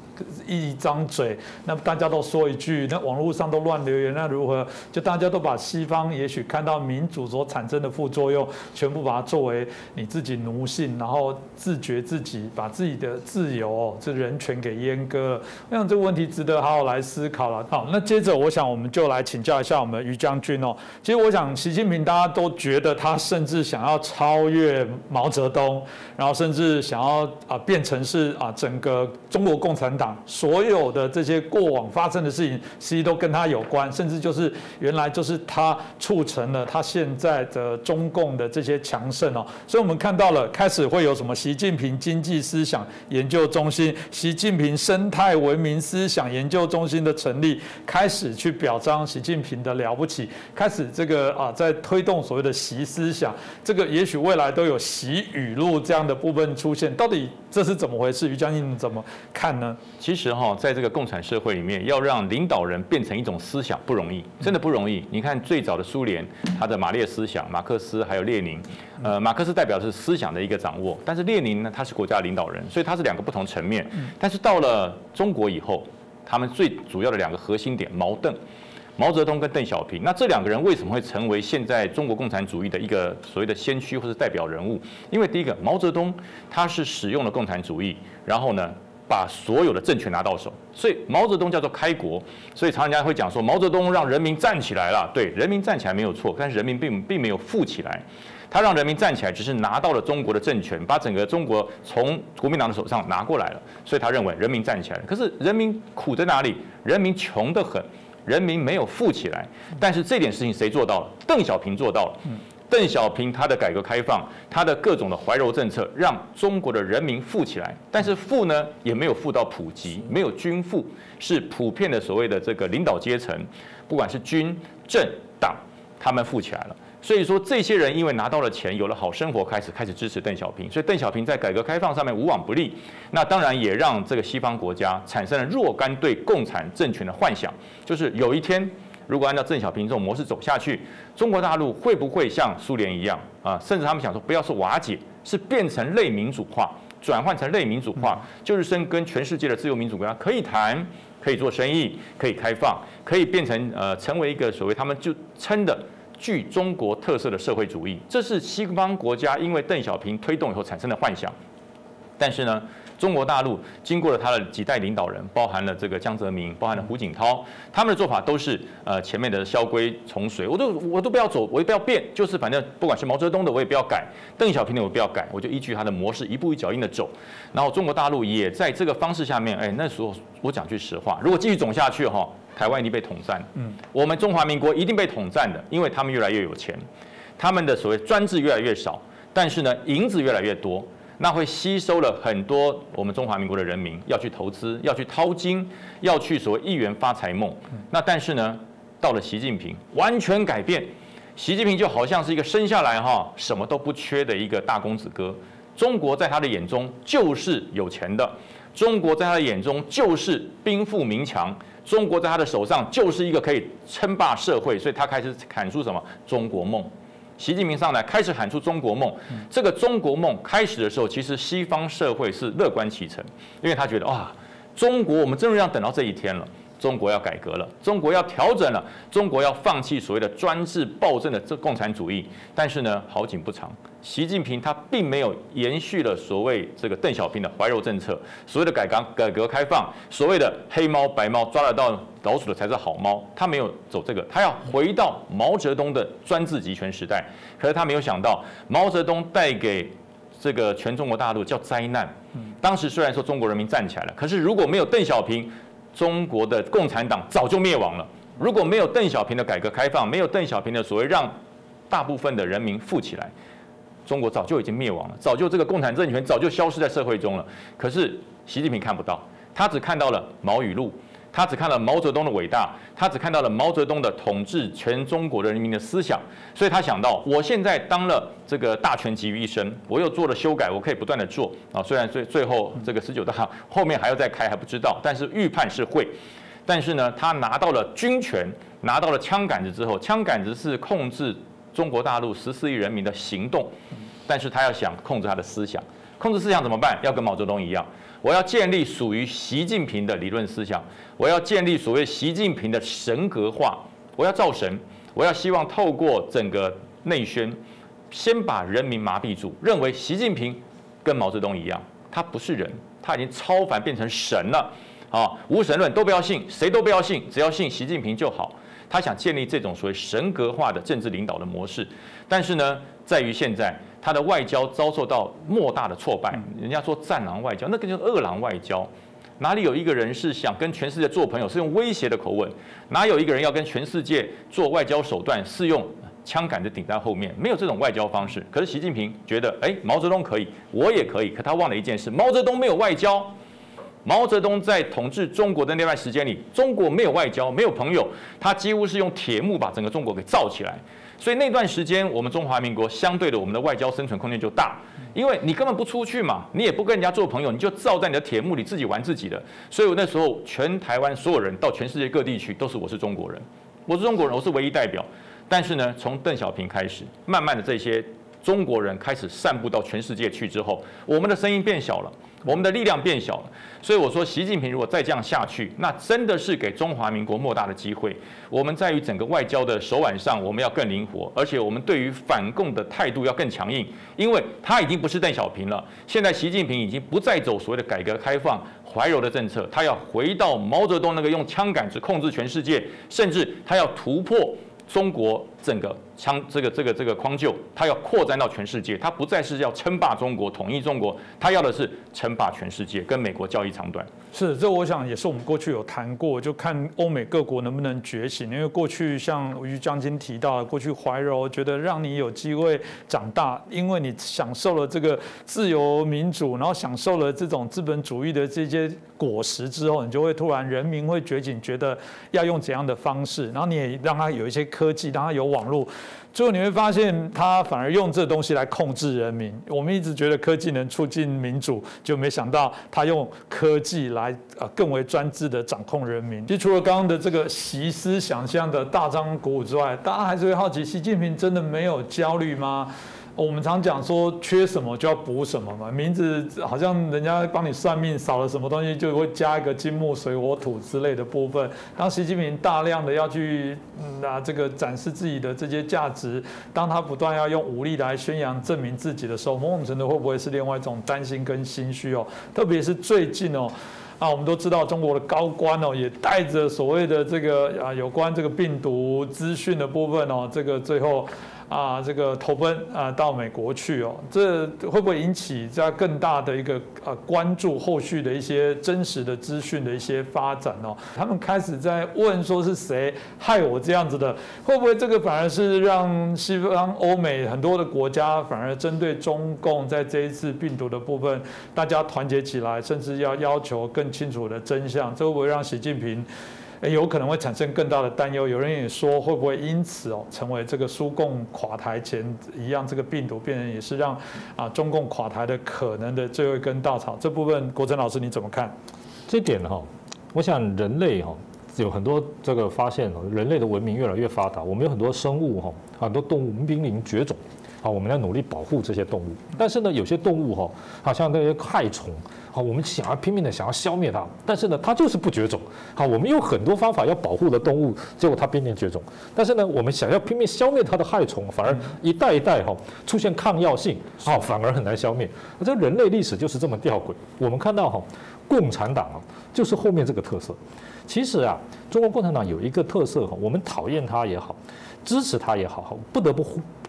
亿张嘴，那大家都说一句，那网络上都乱留言，那如何？就大家都把西方也许看到民主所产生的副作用，全部把它作为你自己奴性，然后自觉自己把自己的自由、这人权给阉割了。我想这个问题值得好好来思考了。好，那接着我想我们就来请教一下我们于将军哦。其实我想习近平大家都觉得他甚至想要超越毛泽东，然后甚至想要变成是整个中国共产党所有的这些过往发生的事情，其实都跟他有关，甚至就是原来就是他促成了他现在的中共的这些强盛哦。所以我们看到了开始会有什么习近平经济思想研究中心、习近平生态文明思想研究中心的成立，开始去表彰习近平的了不起，开始这个在推动所谓的习思想，这个也许未来都有习语录这样的部分出现，到底这是怎么回事？于将军怎么看呢？其实在这个共产社会里面，要让领导人变成一种思想不容易，真的不容易。你看最早的苏联，他的马列思想，马克思还有列宁，马克思代表是思想的一个掌握，但是列宁呢，他是国家领导人，所以他是2个不同层面。但是到了中国以后，他们最主要的2个核心点，毛泽东跟邓小平，那这2个人为什么会成为现在中国共产主义的一个所谓的先驱或是代表人物？因为第一个，毛泽东他是使用了共产主义，然后呢，把所有的政权拿到手，所以毛泽东叫做开国。所以常人家会讲说，毛泽东让人民站起来了，对，人民站起来没有错，但是人民并没有富起来。他让人民站起来，只是拿到了中国的政权，把整个中国从国民党的手上拿过来了。所以他认为人民站起来了。可是人民苦在哪里？人民穷得很，人民没有富起来。但是这点事情谁做到了？邓小平做到了。邓小平他的改革开放，他的各种的怀柔政策，让中国的人民富起来。但是富呢，也没有富到普及，没有均富，是普遍的所谓的这个领导阶层，不管是军、政、党，他们富起来了。所以说，这些人因为拿到了钱，有了好生活，开始支持邓小平。所以邓小平在改革开放上面无往不利，那当然也让这个西方国家产生了若干对共产政权的幻想，就是有一天，如果按照邓小平这种模式走下去，中国大陆会不会像苏联一样甚至他们想说，不要说瓦解，是变成类民主化，转换成类民主化，就是跟全世界的自由民主国家可以谈，可以做生意，可以开放，可以变成成为一个所谓他们就称的具中国特色的社会主义。这是西方国家因为邓小平推动以后产生的幻想。但是呢，中国大陆经过了他的几代领导人，包含了这个江泽民，包含了胡锦涛，他们的做法都是前面的萧规从随，我都不要走，我也不要变，就是反正不管是毛泽东的我也不要改，邓小平的我不要改，我就依据他的模式一步一脚印的走。然后中国大陆也在这个方式下面，那时候我讲句实话，如果继续走下去台湾一定被统战，我们中华民国一定被统战的，因为他们越来越有钱，他们的所谓专制越来越少，但是呢，银子越来越多。那会吸收了很多我们中华民国的人民要去投资，要去掏金，要去所谓一元发财梦。那但是呢，到了习近平完全改变，习近平就好像是一个生下来什么都不缺的一个大公子哥。中国在他的眼中就是有钱的，中国在他的眼中就是兵富民强，中国在他的手上就是一个可以称霸社会，所以他开始喊出什么中国梦。习近平上来开始喊出中国梦，这个中国梦开始的时候，其实西方社会是乐观其成，因为他觉得哇，中国我们真的要等到这一天了。中国要改革了，中国要调整了，中国要放弃所谓的专制暴政的这共产主义。但是呢，好景不长，习近平他并没有延续了所谓这个邓小平的怀柔政策，所谓的改革开放，所谓的黑猫白猫抓得到老鼠的才是好猫，他没有走这个，他要回到毛泽东的专制集权时代。可是他没有想到，毛泽东带给这个全中国大陆叫灾难。当时虽然说中国人民站起来了，可是如果没有邓小平，中国的共产党早就灭亡了。如果没有邓小平的改革开放，没有邓小平的所谓让大部分的人民富起来，中国早就已经灭亡了，早就这个共产政权早就消失在社会中了。可是习近平看不到，他只看到了毛语录，他只看到毛泽东的伟大，他只看到了毛泽东的统治全中国的人民的思想，所以他想到，我现在当了这个大权集于一身，我又做了修改，我可以不断的做啊。虽然最后这个19大后面还要再开还不知道，但是预判是会。但是呢，他拿到了军权，拿到了枪杆子之后，枪杆子是控制中国大陆14亿人民的行动，但是他要想控制他的思想，控制思想怎么办？要跟毛泽东一样。我要建立属于习近平的理论思想，我要建立所谓习近平的神格化，我要造神，我要希望透过整个内宣，先把人民麻痹住，认为习近平跟毛泽东一样，他不是人，他已经超凡变成神了啊！无神论都不要信，谁都不要信，只要信习近平就好。他想建立这种所谓神格化的政治领导的模式，但是呢，在于现在他的外交遭受到莫大的挫败。人家说战狼外交，那个就是恶狼外交。哪里有一个人是想跟全世界做朋友，是用威胁的口吻？哪有一个人要跟全世界做外交手段，是用枪杆子顶在后面？没有这种外交方式。可是习近平觉得，毛泽东可以，我也可以。可他忘了一件事，毛泽东没有外交。毛泽东在统治中国的那段时间里，中国没有外交，没有朋友，他几乎是用铁幕把整个中国给罩起来。所以那段时间，我们中华民国相对的，我们的外交生存空间就大，因为你根本不出去嘛，你也不跟人家做朋友，你就罩在你的铁幕里自己玩自己的。所以我那时候全台湾所有人到全世界各地去，都是我是中国人，我是中国人，我是唯一代表。但是呢，从邓小平开始，慢慢的这些中国人开始散布到全世界去之后，我们的声音变小了，我们的力量变小了。所以我说，习近平如果再这样下去，那真的是给中华民国莫大的机会。我们在于整个外交的手腕上，我们要更灵活，而且我们对于反共的态度要更强硬，因为他已经不是邓小平了。现在习近平已经不再走所谓的改革开放、怀柔的政策，他要回到毛泽东那个用枪杆子控制全世界，甚至他要突破中国整个这个框臼，他要扩展到全世界，他不再是要称霸中国、统一中国，他要的是称霸全世界，跟美国较一长短。是，这我想也是我们过去有谈过，就看欧美各国能不能觉醒。因为过去像于将军提到的，过去怀柔觉得让你有机会长大，因为你享受了这个自由民主，然后享受了这种资本主义的这些果实之后，你就会突然人民会觉醒，觉得要用怎样的方式，然后你也让他有一些科技，让他有网络。最后你会发现，他反而用这东西来控制人民。我们一直觉得科技能促进民主，就没想到他用科技来更为专制的掌控人民。其实除了刚刚的这个习思想象的大张鼓舞之外，大家还是会好奇，习近平真的没有焦虑吗？我们常讲说缺什么就要补什么嘛，名字好像人家帮你算命少了什么东西就会加一个金木水火土之类的部分。当习近平大量的要去这个展示自己的这些价值，当他不断要用武力来宣扬证明自己的时候，某种程度会不会是另外一种担心跟心虚哦？特别是最近哦。我们都知道中国的高官哦，也带着所谓的这个有关这个病毒资讯的部分哦，这个最后这个投奔到美国去哦，这会不会引起在更大的一个关注后续的一些真实的资讯的一些发展哦？他们开始在问说是谁害我这样子的，会不会这个反而是让西方欧美很多的国家反而针对中共在这一次病毒的部分，大家团结起来，甚至要求更清楚的真相，这会不会让习近平有可能会产生更大的担忧？有人也说，会不会因此成为这个苏共垮台前一样，这个病毒变成也是让中共垮台的可能的最后一根稻草？这部分国珍老师你怎么看？这点我想人类有很多这个发现人类的文明越来越发达，我们有很多生物很多动物濒临绝种。好，我们要努力保护这些动物，但是呢，有些动物好像那些害虫，我们拼命的想要消灭它，但是呢，它就是不绝种。好，我们有很多方法要保护的动物，结果它濒临绝种。但是呢，我们想要拼命消灭它的害虫，反而一代一代出现抗药性，反而很难消灭。这人类历史就是这么吊诡。我们看到共产党就是后面这个特色。其实啊，中国共产党有一个特色我们讨厌它也好，支持它也好，不得不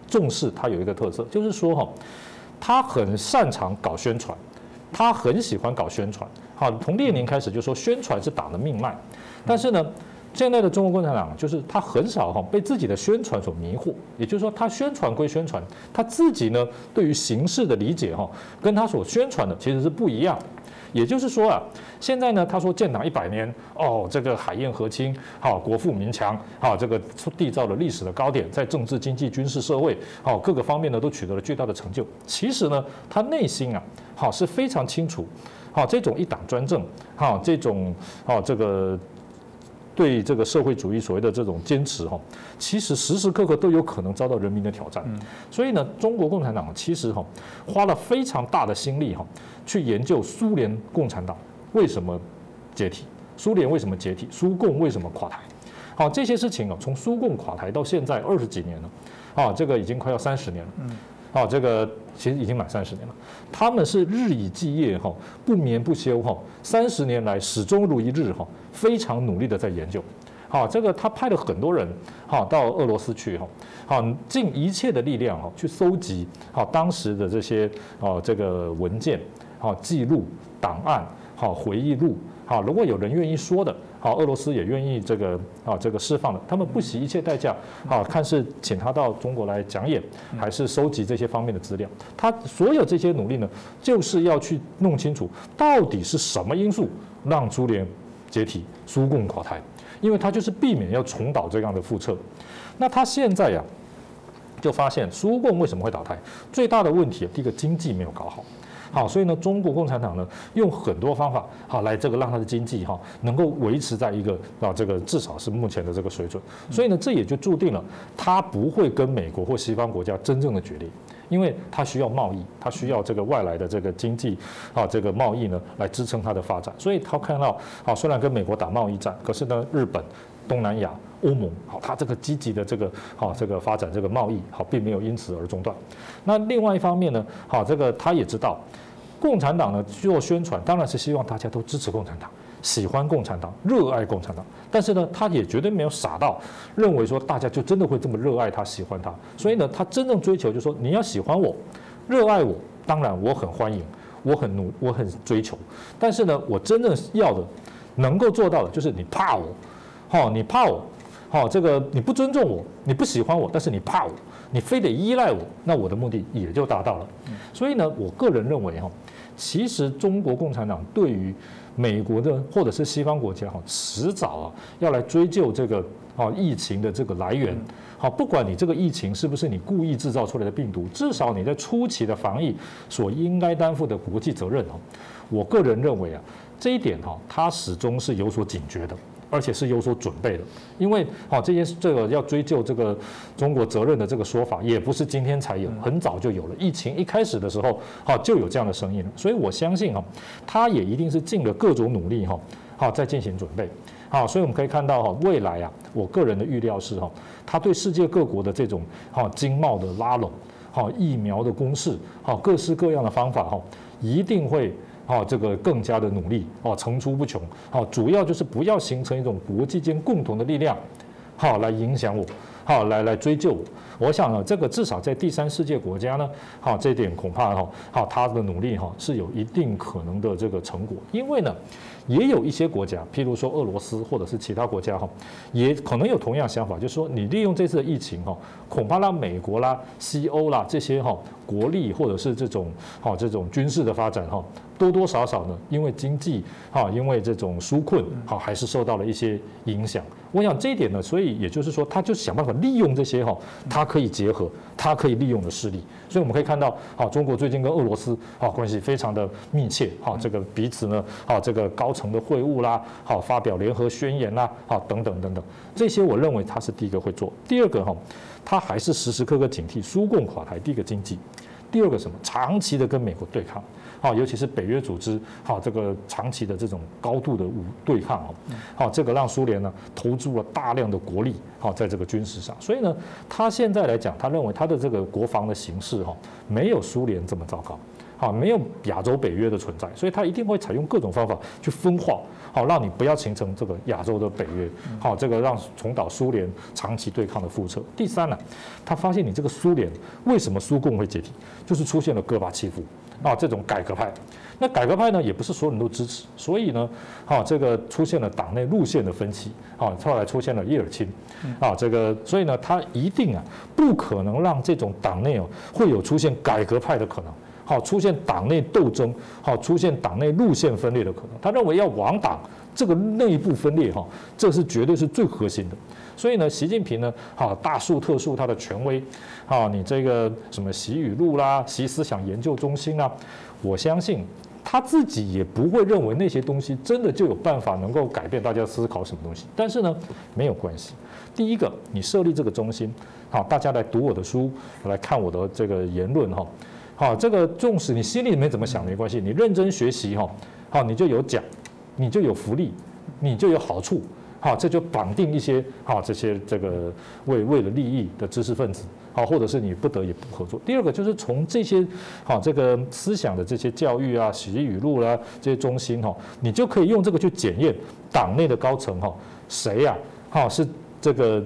重视它有一个特色，就是说他很擅长搞宣传，他很喜欢搞宣传。好，从列宁开始就说宣传是党的命脉，但是呢，现在的中国共产党就是他很少被自己的宣传所迷惑，也就是说他宣传归宣传，他自己呢对于形势的理解跟他所宣传的其实是不一样。也就是说啊，现在呢，他说建党100年，这个海晏和亲，国富民强，这个缔造了历史的高点，在政治、经济、军事、社会，各个方面呢都取得了巨大的成就。其实呢，他内心啊，是非常清楚，这种一党专政，这种这个对这个社会主义所谓的这种坚持其实时时刻刻都有可能遭到人民的挑战。所以呢，中国共产党其实花了非常大的心力去研究苏联共产党为什么解体，苏联为什么解体，苏共为什么垮台。这些事情从苏共垮台到现在20几年了，这个已经快要30年了。这个其实已经满30年了。他们是日以继夜不眠不休30年来始终如一日非常努力的在研究。这个他派了很多人到俄罗斯去尽一切的力量去搜集当时的这些这个文件记录档案回忆录如果有人愿意说的俄罗斯也愿意这个释放的，他们不惜一切代价看是请他到中国来讲演，还是收集这些方面的资料。他所有这些努力呢，就是要去弄清楚到底是什么因素让苏联解体、苏共垮台，因为他就是避免要重蹈这样的覆辙。那他现在呀，就发现苏共为什么会倒台，最大的问题第一个经济没有搞好。所以呢，中国共产党呢用很多方法来这个让它的经济能够维持在一个这个至少是目前的这个水准。所以呢，这也就注定了它不会跟美国或西方国家真正的决裂，因为它需要贸易，它需要这个外来的这个经济这个贸易呢来支撑它的发展。所以他看到虽然跟美国打贸易战，可是呢，日本、东南亚、欧盟它这个积极的这个发展这个贸易并没有因此而中断。那另外一方面呢，这个他也知道，共产党呢做宣传当然是希望大家都支持共产党，喜欢共产党，热爱共产党。但是呢，他也绝对没有傻到认为说大家就真的会这么热爱他、喜欢他。所以呢，他真正追求就是说，你要喜欢我、热爱我，当然我很欢迎，我很追求。但是呢，我真正要的、能够做到的就是你怕我，你怕我。这个你不尊重我，你不喜欢我，但是你怕我，你非得依赖我，那我的目的也就达到了。所以呢，我个人认为其实中国共产党对于美国的或者是西方国家迟早要来追究这个疫情的这个来源。不管你这个疫情是不是你故意制造出来的病毒，至少你在初期的防疫所应该担负的国际责任我个人认为这一点它始终是有所警觉的。而且是有所准备的，因为这个要追究这个中国责任的这个说法，也不是今天才有，很早就有了。疫情一开始的时候，就有这样的声音了。所以我相信他也一定是尽了各种努力在进行准备。所以我们可以看到未来我个人的预料是他对世界各国的这种经贸的拉拢，疫苗的攻势，各式各样的方法一定会。这个更加的努力层出不穷主要就是不要形成一种国际间共同的力量来影响我来追究我。我想这个至少在第三世界国家呢这点恐怕他的努力是有一定可能的这个成果。因为呢，也有一些国家，譬如说俄罗斯或者是其他国家也可能有同样想法，就是说你利用这次的疫情恐怕让美国啦、西欧啦这些国力或者是这种军事的发展多多少少呢，因为经济因为这种纾困还是受到了一些影响。我想这一点呢，所以也就是说，他就想办法利用这些他可以结合、他可以利用的势力。所以我们可以看到，中国最近跟俄罗斯关系非常的密切，这个彼此呢，这个高层的会晤啦，发表联合宣言啦，等等等等，这些我认为他是第一个会做。第二个他还是时时刻刻警惕苏共垮台，第一个经济。第二个什么？长期的跟美国对抗，尤其是北约组织，这个长期的这种高度的对抗，这个让苏联呢投注了大量的国力，在这个军事上。所以呢，他现在来讲，他认为他的这个国防的形势，没有苏联这么糟糕，没有亚洲北约的存在，所以他一定会采用各种方法去分化，让你不要形成这个亚洲的北约，这个让重蹈苏联长期对抗的覆辙。第三呢，他发现你这个苏联为什么苏共会解体，就是出现了戈巴契夫这种改革派。那改革派呢，也不是所有人都支持，所以呢，这个出现了党内路线的分歧，后来出现了叶尔钦，这个所以呢，他一定不可能让这种党内会有出现改革派的可能。出现党内斗争，出现党内路线分裂的可能。他认为要亡党，这个内部分裂，这是绝对是最核心的。所以呢，习近平呢，大树特树他的权威，你这个什么习语录啦、习思想研究中心啦，我相信他自己也不会认为那些东西真的就有办法能够改变大家思考什么东西。但是呢，没有关系。第一个，你设立这个中心，大家来读我的书，来看我的这个言论，这个纵使你心里面怎么想没关系，你认真学习你就有奖，你就有福利，你就有好处，这就绑定一些这些这个为了利益的知识分子，或者是你不得也不合作。第二个就是从这些这个思想的这些教育啊、习语录啦这些中心你就可以用这个去检验党内的高层谁呀是这个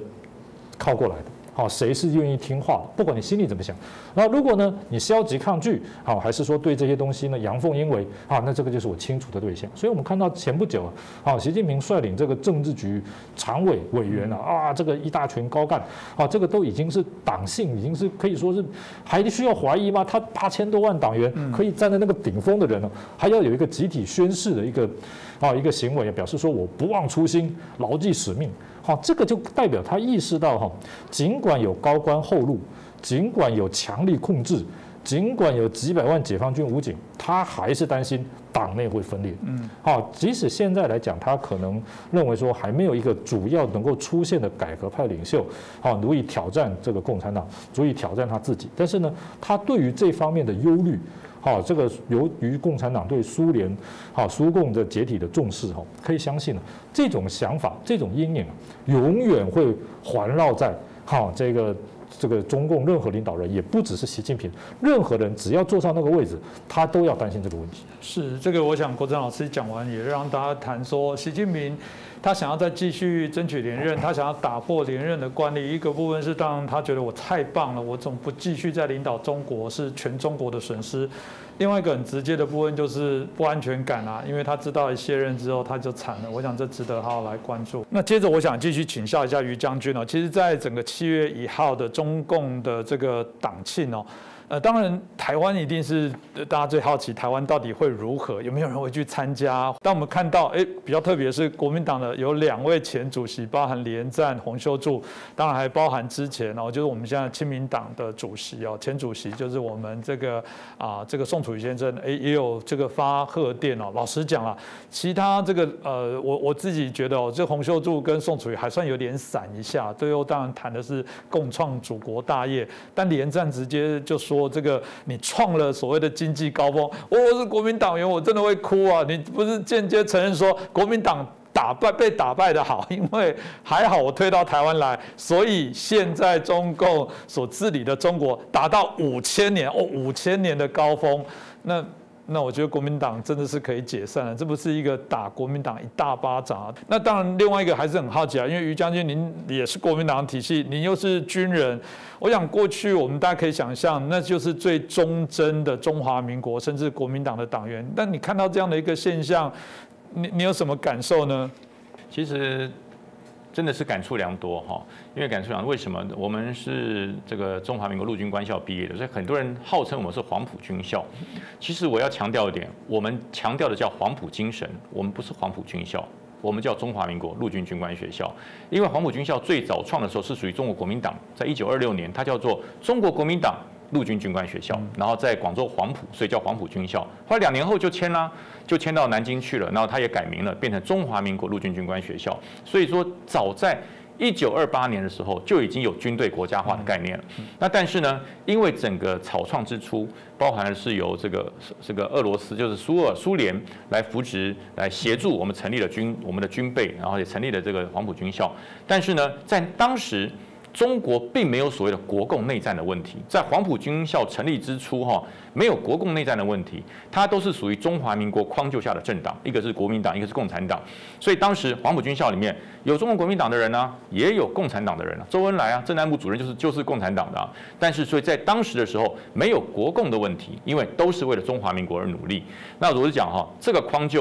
靠过来的。谁是愿意听话的？不管你心里怎么想，然后如果呢你消极抗拒，还是说对这些东西呢阳奉阴违，那这个就是我清楚的对象。所以我们看到前不久习近平率领这个政治局常委委员这个一大群高干，这个都已经是党性，已经是可以说是还需要怀疑吗？他8000多万党员可以站在那个顶峰的人呢，还要有一个集体宣誓的一个行为，表示说我不忘初心，牢记使命。这个就代表他意识到尽管有高官厚禄，尽管有强力控制，尽管有几百万解放军武警，他还是担心党内会分裂。即使现在来讲，他可能认为说还没有一个主要能够出现的改革派领袖，足以挑战这个共产党，足以挑战他自己。但是呢，他对于这方面的忧虑。这个由于共产党对苏联、苏共的解体的重视，可以相信这种想法、这种阴影永远会环绕在这个中共任何领导人，也不只是习近平，任何人只要坐上那个位置，他都要担心这个问题。是这个，我想国珍老师讲完，也让大家谈说，习近平他想要再继续争取连任，他想要打破连任的惯例。一个部分是，当然他觉得我太棒了，我总不继续再领导中国，是全中国的损失。另外一个很直接的部分就是不安全感因为他知道卸任之后他就惨了。我想这值得好好来关注。那接着我想继续请教一下于将军其实在整个7月1号的中共的这个党庆当然，台湾一定是大家最好奇，台湾到底会如何？有没有人会去参加？当我们看到，比较特别的是，国民党的有2位前主席，包含连战、洪秀柱，当然还包含之前就是我们现在亲民党的主席前主席，就是我们这个宋楚瑜先生，也有这个发贺电老实讲啦，其他这个我自己觉得这洪秀柱跟宋楚瑜还算有点散一下，最后当然谈的是共创祖国大业，但连战直接就说。这个你创了所谓的经济高峰，我是国民党员，我真的会哭啊！你不是间接承认说国民党被打败的好，因为还好我推到台湾来，所以现在中共所治理的中国达到5000年5000年的高峰，那我觉得国民党真的是可以解散了，这不是一个打国民党一大巴掌那当然，另外一个还是很好奇因为于将军您也是国民党体系，您又是军人，我想过去我们大家可以想象，那就是最忠贞的中华民国甚至国民党的党员。但你看到这样的一个现象，你有什么感受呢？其实真的是感触良多因为感触良多，为什么？我们是这个中华民国陆军官校毕业的，所以很多人号称我们是黄埔军校。其实我要强调一点，我们强调的叫黄埔精神，我们不是黄埔军校。我们叫中华民国陆军军官学校。因为黄埔军校最早创的时候是属于中国国民党，在1926年，它叫做中国国民党陆军军官学校，然后在广州黄埔，所以叫黄埔军校。后来2年后就迁啦，就迁到南京去了，然后它也改名了，变成中华民国陆军军官学校。所以说，早在1928年的时候就已经有军队国家化的概念了。那但是呢，因为整个草创之初，包含的是由这个俄罗斯，就是苏联来扶植、来协助我们成立了我们的军备，然后也成立了这个黄埔军校。但是呢，在当时，中国并没有所谓的国共内战的问题，在黄埔军校成立之初，没有国共内战的问题，它都是属于中华民国框架下的政党，一个是国民党，一个是共产党。所以当时黄埔军校里面有中国国民党的人啊，也有共产党的人啊。周恩来啊，政战部主任就是共产党的啊。但是所以在当时的时候没有国共的问题，因为都是为了中华民国而努力。那我是讲这个框架。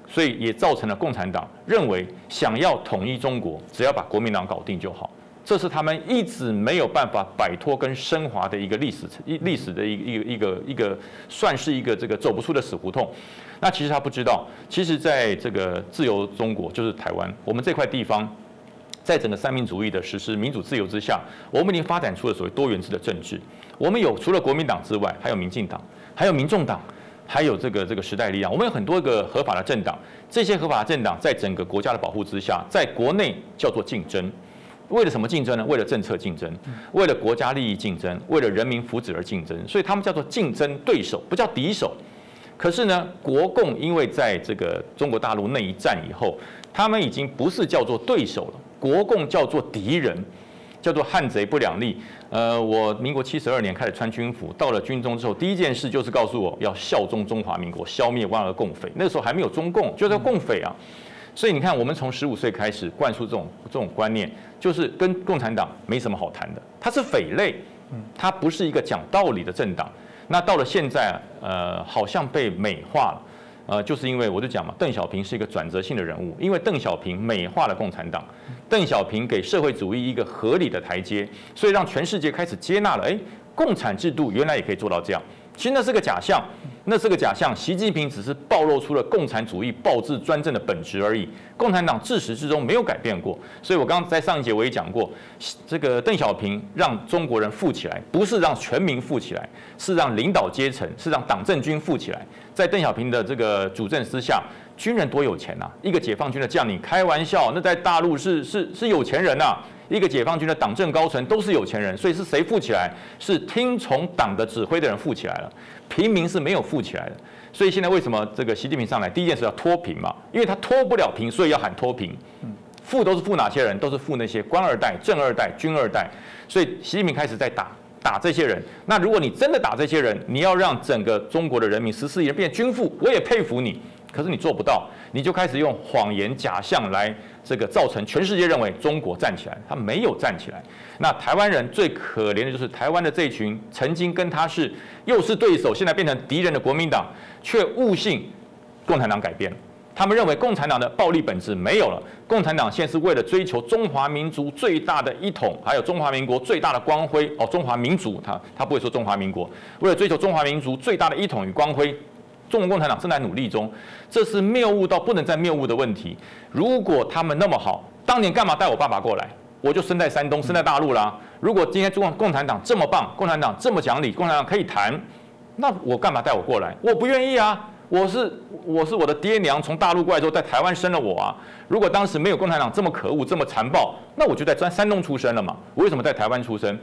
所以也造成了共产党认为想要统一中国，只要把国民党搞定就好。这是他们一直没有办法摆脱跟升华的一个历史的一个算是一个这个走不出的死胡同。那其实他不知道，其实在这个自由中国就是台湾，我们这块地方，在整个三民主义的实施民主自由之下，我们已经发展出了所谓多元制的政治。我们有除了国民党之外，还有民进党，还有民众党。还有这个时代力量，我们有很多个合法的政党，这些合法的政党在整个国家的保护之下，在国内叫做竞争。为了什么竞争呢？为了政策竞争，为了国家利益竞争，为了人民福祉而竞争，所以他们叫做竞争对手，不叫敌手。可是呢，国共因为在这个中国大陆那一战以后，他们已经不是叫做对手了，国共叫做敌人。叫做汉贼不两立。我民国72年开始穿军服，到了军中之后，第一件事就是告诉我要效忠中华民国，消灭万恶共匪。那个时候还没有中共，就叫共匪啊。所以你看，我们从15岁开始灌输这种观念，就是跟共产党没什么好谈的，它是匪类，它不是一个讲道理的政党。那到了现在，好像被美化了。就是因为我就讲嘛，邓小平是一个转折性的人物，因为邓小平美化了共产党，邓小平给社会主义一个合理的台阶，所以让全世界开始接纳了，共产制度原来也可以做到这样。其实那是个假象，那是个假象。习近平只是暴露出了共产主义暴治专政的本质而已，共产党自始至终没有改变过。所以我刚刚在上一节我也讲过，这个邓小平让中国人富起来，不是让全民富起来，是让领导阶层，是让党政军富起来。在邓小平的这个主政之下，军人多有钱啊！一个解放军的将领，开玩笑，那在大陆是有钱人啊！一个解放军的党政高层都是有钱人，所以是谁富起来？是听从党的指挥的人富起来了，平民是没有富起来的。所以现在为什么这个习近平上来第一件事要脱贫嘛？因为他脱不了贫，所以要喊脱贫。富都是富哪些人？都是富那些官二代、正二代、军二代。所以习近平开始在打这些人。那如果你真的打这些人，你要让整个中国的人民14亿人变军富，我也佩服你。可是你做不到，你就开始用谎言假象来这个造成全世界认为中国站起来，他没有站起来。那台湾人最可怜的就是台湾的这一群曾经跟他是又是对手，现在变成敌人的国民党，却误信共产党改变了。他们认为共产党的暴力本质没有了，共产党现在是为了追求中华民族最大的一统，还有中华民国最大的光辉。中华民族，他不会说中华民国，为了追求中华民族最大的一统与光辉。中国共产党正在努力中，这是谬误到不能再谬误的问题。如果他们那么好，当年干嘛带我爸爸过来？我就生在山东，生在大陆啦。如果今天中国共产党这么棒，共产党这么讲理，共产党可以谈，那我干嘛带我过来？我不愿意啊！我是我的爹娘从大陆过来之后，在台湾生了我啊。如果当时没有共产党这么可恶、这么残暴，那我就在山东出生了嘛。我为什么在台湾出生？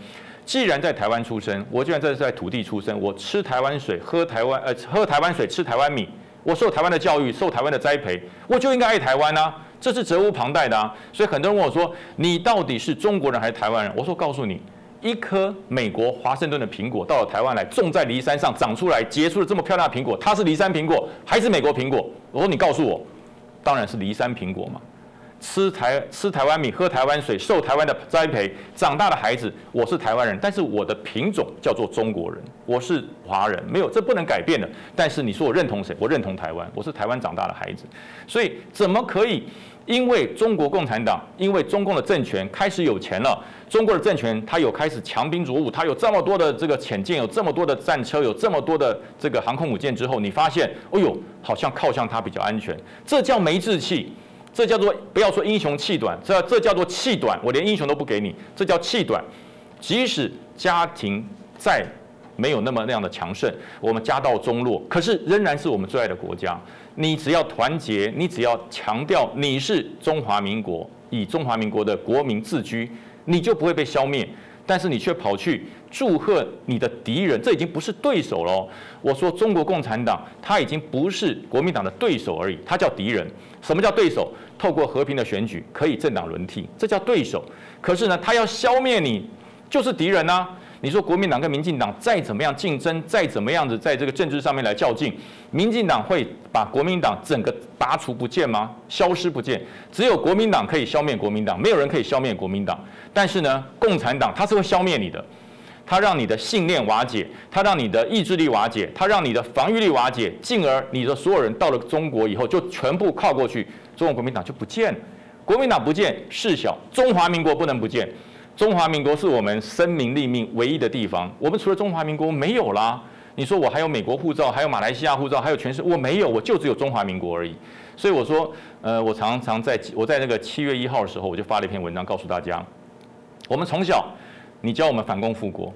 既然在台湾出生，我既然这是在土地出生，我吃台湾水，喝台湾水，吃台湾米，我受台湾的教育，受台湾的栽培，我就应该爱台湾啊，这是责无旁贷的啊。所以很多人问我说，你到底是中国人还是台湾人？我说告诉你，一颗美国华盛顿的苹果到了台湾来，种在梨山上长出来，结出了这么漂亮的苹果，它是梨山苹果还是美国苹果？我说你告诉我，当然是梨山苹果嘛。吃台湾米，喝台湾水，受台湾的栽培长大的孩子，我是台湾人，但是我的品种叫做中国人，我是华人，没有，这不能改变的。但是你说我认同谁？我认同台湾，我是台湾长大的孩子，所以怎么可以因为中国共产党，因为中共的政权开始有钱了，中国的政权它有开始强兵黩武，它有这么多的这个潜舰，有这么多的战车，有这么多的这个航空母舰之后，你发现，哎呦，好像靠向它比较安全，这叫没志气。这叫做不要说英雄气短，这叫做气短，我连英雄都不给你，这叫气短。即使家庭再没有那样的强盛，我们家道中落，可是仍然是我们最爱的国家。你只要团结，你只要强调你是中华民国，以中华民国的国民自居，你就不会被消灭。但是你却跑去祝贺你的敌人，这已经不是对手了。我说中国共产党，它已经不是国民党的对手而已，它叫敌人。什么叫对手？透过和平的选举可以政党轮替，这叫对手。可是呢，他要消灭你，就是敌人啊。你说国民党跟民进党再怎么样竞争，再怎么样子在这个政治上面来较劲，民进党会把国民党整个拔除不见吗？消失不见？只有国民党可以消灭国民党，没有人可以消灭国民党。但是呢，共产党它是会消灭你的，它让你的信念瓦解，它让你的意志力瓦解，它让你的防御力瓦解，进而你的所有人到了中国以后就全部靠过去，中国国民党就不见了。国民党不见事小，中华民国不能不见。中华民国是我们生民立命唯一的地方，我们除了中华民国没有啦。你说我还有美国护照，还有马来西亚护照，还有全世界，我没有，我就只有中华民国而已。所以我说，我常常在那个7月1号的时候，我就发了一篇文章告诉大家，我们从小你教我们反共复国，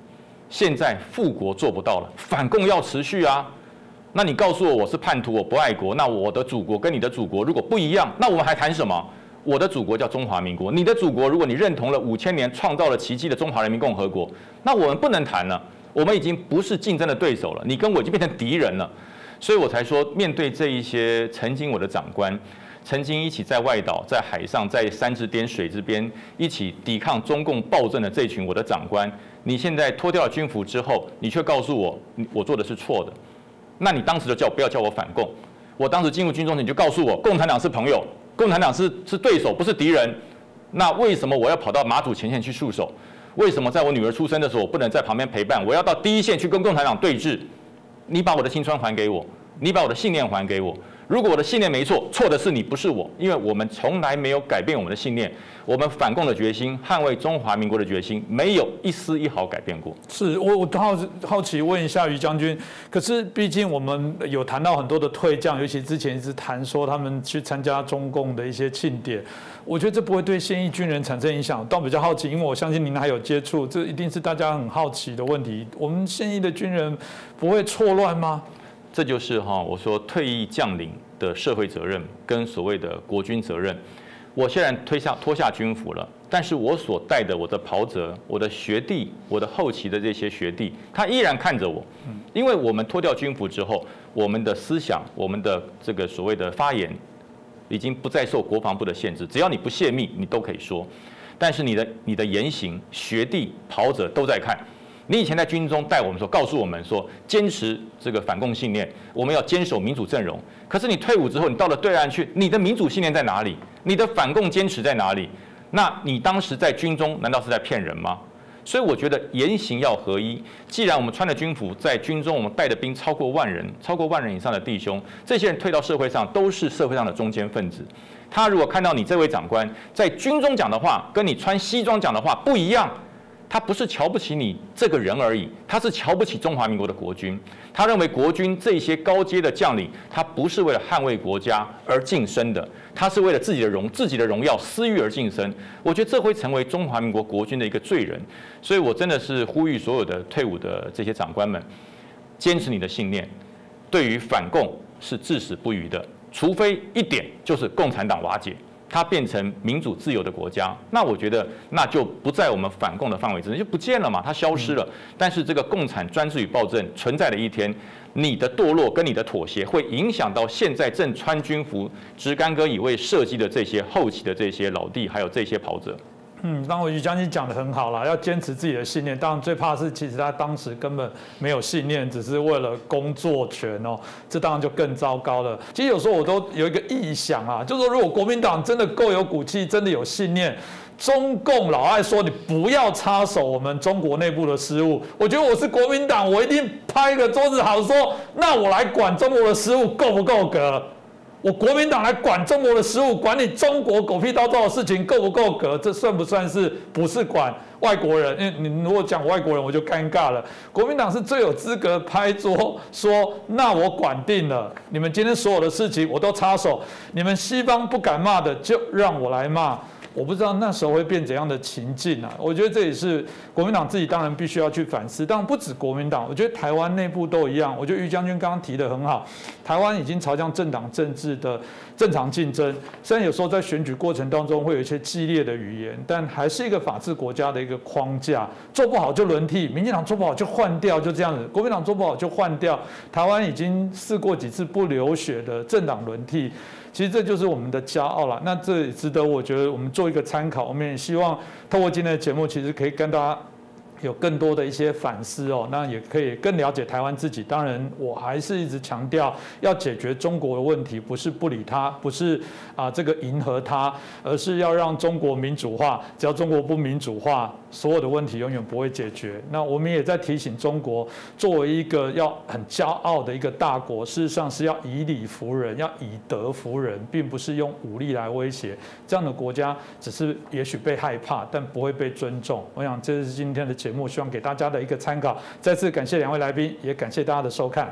现在复国做不到了，反共要持续啊。那你告诉我是叛徒，我不爱国，那我的祖国跟你的祖国如果不一样，那我们还谈什么？我的祖国叫中华民国，你的祖国如果你认同了5000年创造了奇迹的中华人民共和国，那我们不能谈了，我们已经不是竞争的对手了，你跟我已经变成敌人了。所以我才说，面对这一些曾经我的长官，曾经一起在外岛、在海上、在山之巅、水之边一起抵抗中共暴政的这群我的长官，你现在脱掉了军服之后，你却告诉我，我做的是错的，那你当时就不要叫我反共。我当时进入军中，你就告诉我，共产党是朋友。共产党是对手，不是敌人。那为什么我要跑到马祖前线去戍守？为什么在我女儿出生的时候，我不能在旁边陪伴？我要到第一线去跟共产党对峙。你把我的青春还给我，你把我的信念还给我。如果我的信念没错，错的是你，不是我，因为我们从来没有改变我们的信念，我们反共的决心，捍卫中华民国的决心，没有一丝一毫改变过。是我好奇问一下于将军，可是毕竟我们有谈到很多的退将，尤其之前一直谈说他们去参加中共的一些庆典，我觉得这不会对现役军人产生影响。但比较好奇，因为我相信您还有接触，这一定是大家很好奇的问题。我们现役的军人不会错乱吗？这就是我说退役将领的社会责任跟所谓的国军责任。我虽然脱下军服了，但是我所带的我的袍泽、我的学弟、我的后期的这些学弟，他依然看着我。因为我们脱掉军服之后，我们的思想、我们的这个所谓的发言，已经不再受国防部的限制，只要你不泄密，你都可以说。但是你的言行、学弟、袍泽都在看。你以前在军中带我们说，告诉我们说，坚持这个反共信念，我们要坚守民主阵容。可是你退伍之后，你到了对岸去，你的民主信念在哪里？你的反共坚持在哪里？那你当时在军中难道是在骗人吗？所以我觉得言行要合一。既然我们穿了军服，在军中我们带的兵超过10000人，超过10000人以上的弟兄，这些人退到社会上都是社会上的中坚分子。他如果看到你这位长官在军中讲的话，跟你穿西装讲的话不一样。他不是瞧不起你这个人而已，他是瞧不起中华民国的国军。他认为国军这些高阶的将领，他不是为了捍卫国家而晋升的，他是为了自己的荣耀、私欲而晋升。我觉得这会成为中华民国国军的一个罪人。所以我真的是呼吁所有的退伍的这些长官们，坚持你的信念，对于反共是至死不渝的，除非一点就是共产党瓦解。它变成民主自由的国家，那我觉得那就不在我们反共的范围之内，就不见了嘛，它消失了。但是这个共产专制与暴政存在的一天，你的堕落跟你的妥协会影响到现在正穿军服、执干戈以为设计的这些后期的这些老弟，还有这些袍泽。当然于将军讲得很好啦，要坚持自己的信念。当然最怕是其实他当时根本没有信念，只是为了工作权哦，这当然就更糟糕了。其实有时候我都有一个臆想啊，就是说如果国民党真的够有骨气，真的有信念，中共老爱说你不要插手我们中国内部的事务，我觉得我是国民党，我一定拍个桌子好说，那我来管中国的事务够不够格？我国民党来管中国的事务，管你中国狗屁叨叨的事情够不够格？这算不算是不是管外国人？因为你如果讲外国人，我就尴尬了。国民党是最有资格拍桌说，那我管定了，你们今天所有的事情我都插手，你们西方不敢骂的就让我来骂。我不知道那时候会变怎样的情境啊！我觉得这也是国民党自己当然必须要去反思，当然不止国民党，我觉得台湾内部都一样。我觉得于将军刚刚提得很好，台湾已经朝向政党政治的正常竞争，虽然有时候在选举过程当中会有一些激烈的语言，但还是一个法治国家的一个框架。做不好就轮替，民进党做不好就换掉，就这样子；国民党做不好就换掉。台湾已经试过几次不流血的政党轮替。其实这就是我们的骄傲了，那这也值得我觉得我们做一个参考。我们也希望透过今天的节目，其实可以跟大家有更多的一些反思哦，那也可以更了解台湾自己。当然，我还是一直强调，要解决中国的问题，不是不理它，不是这个迎合它，而是要让中国民主化。只要中国不民主化，所有的问题永远不会解决。那我们也在提醒中国，作为一个要很骄傲的一个大国，事实上是要以理服人，要以德服人，并不是用武力来威胁。这样的国家只是也许被害怕，但不会被尊重。我想这是今天的节目，希望给大家的一个参考。再次感谢两位来宾，也感谢大家的收看。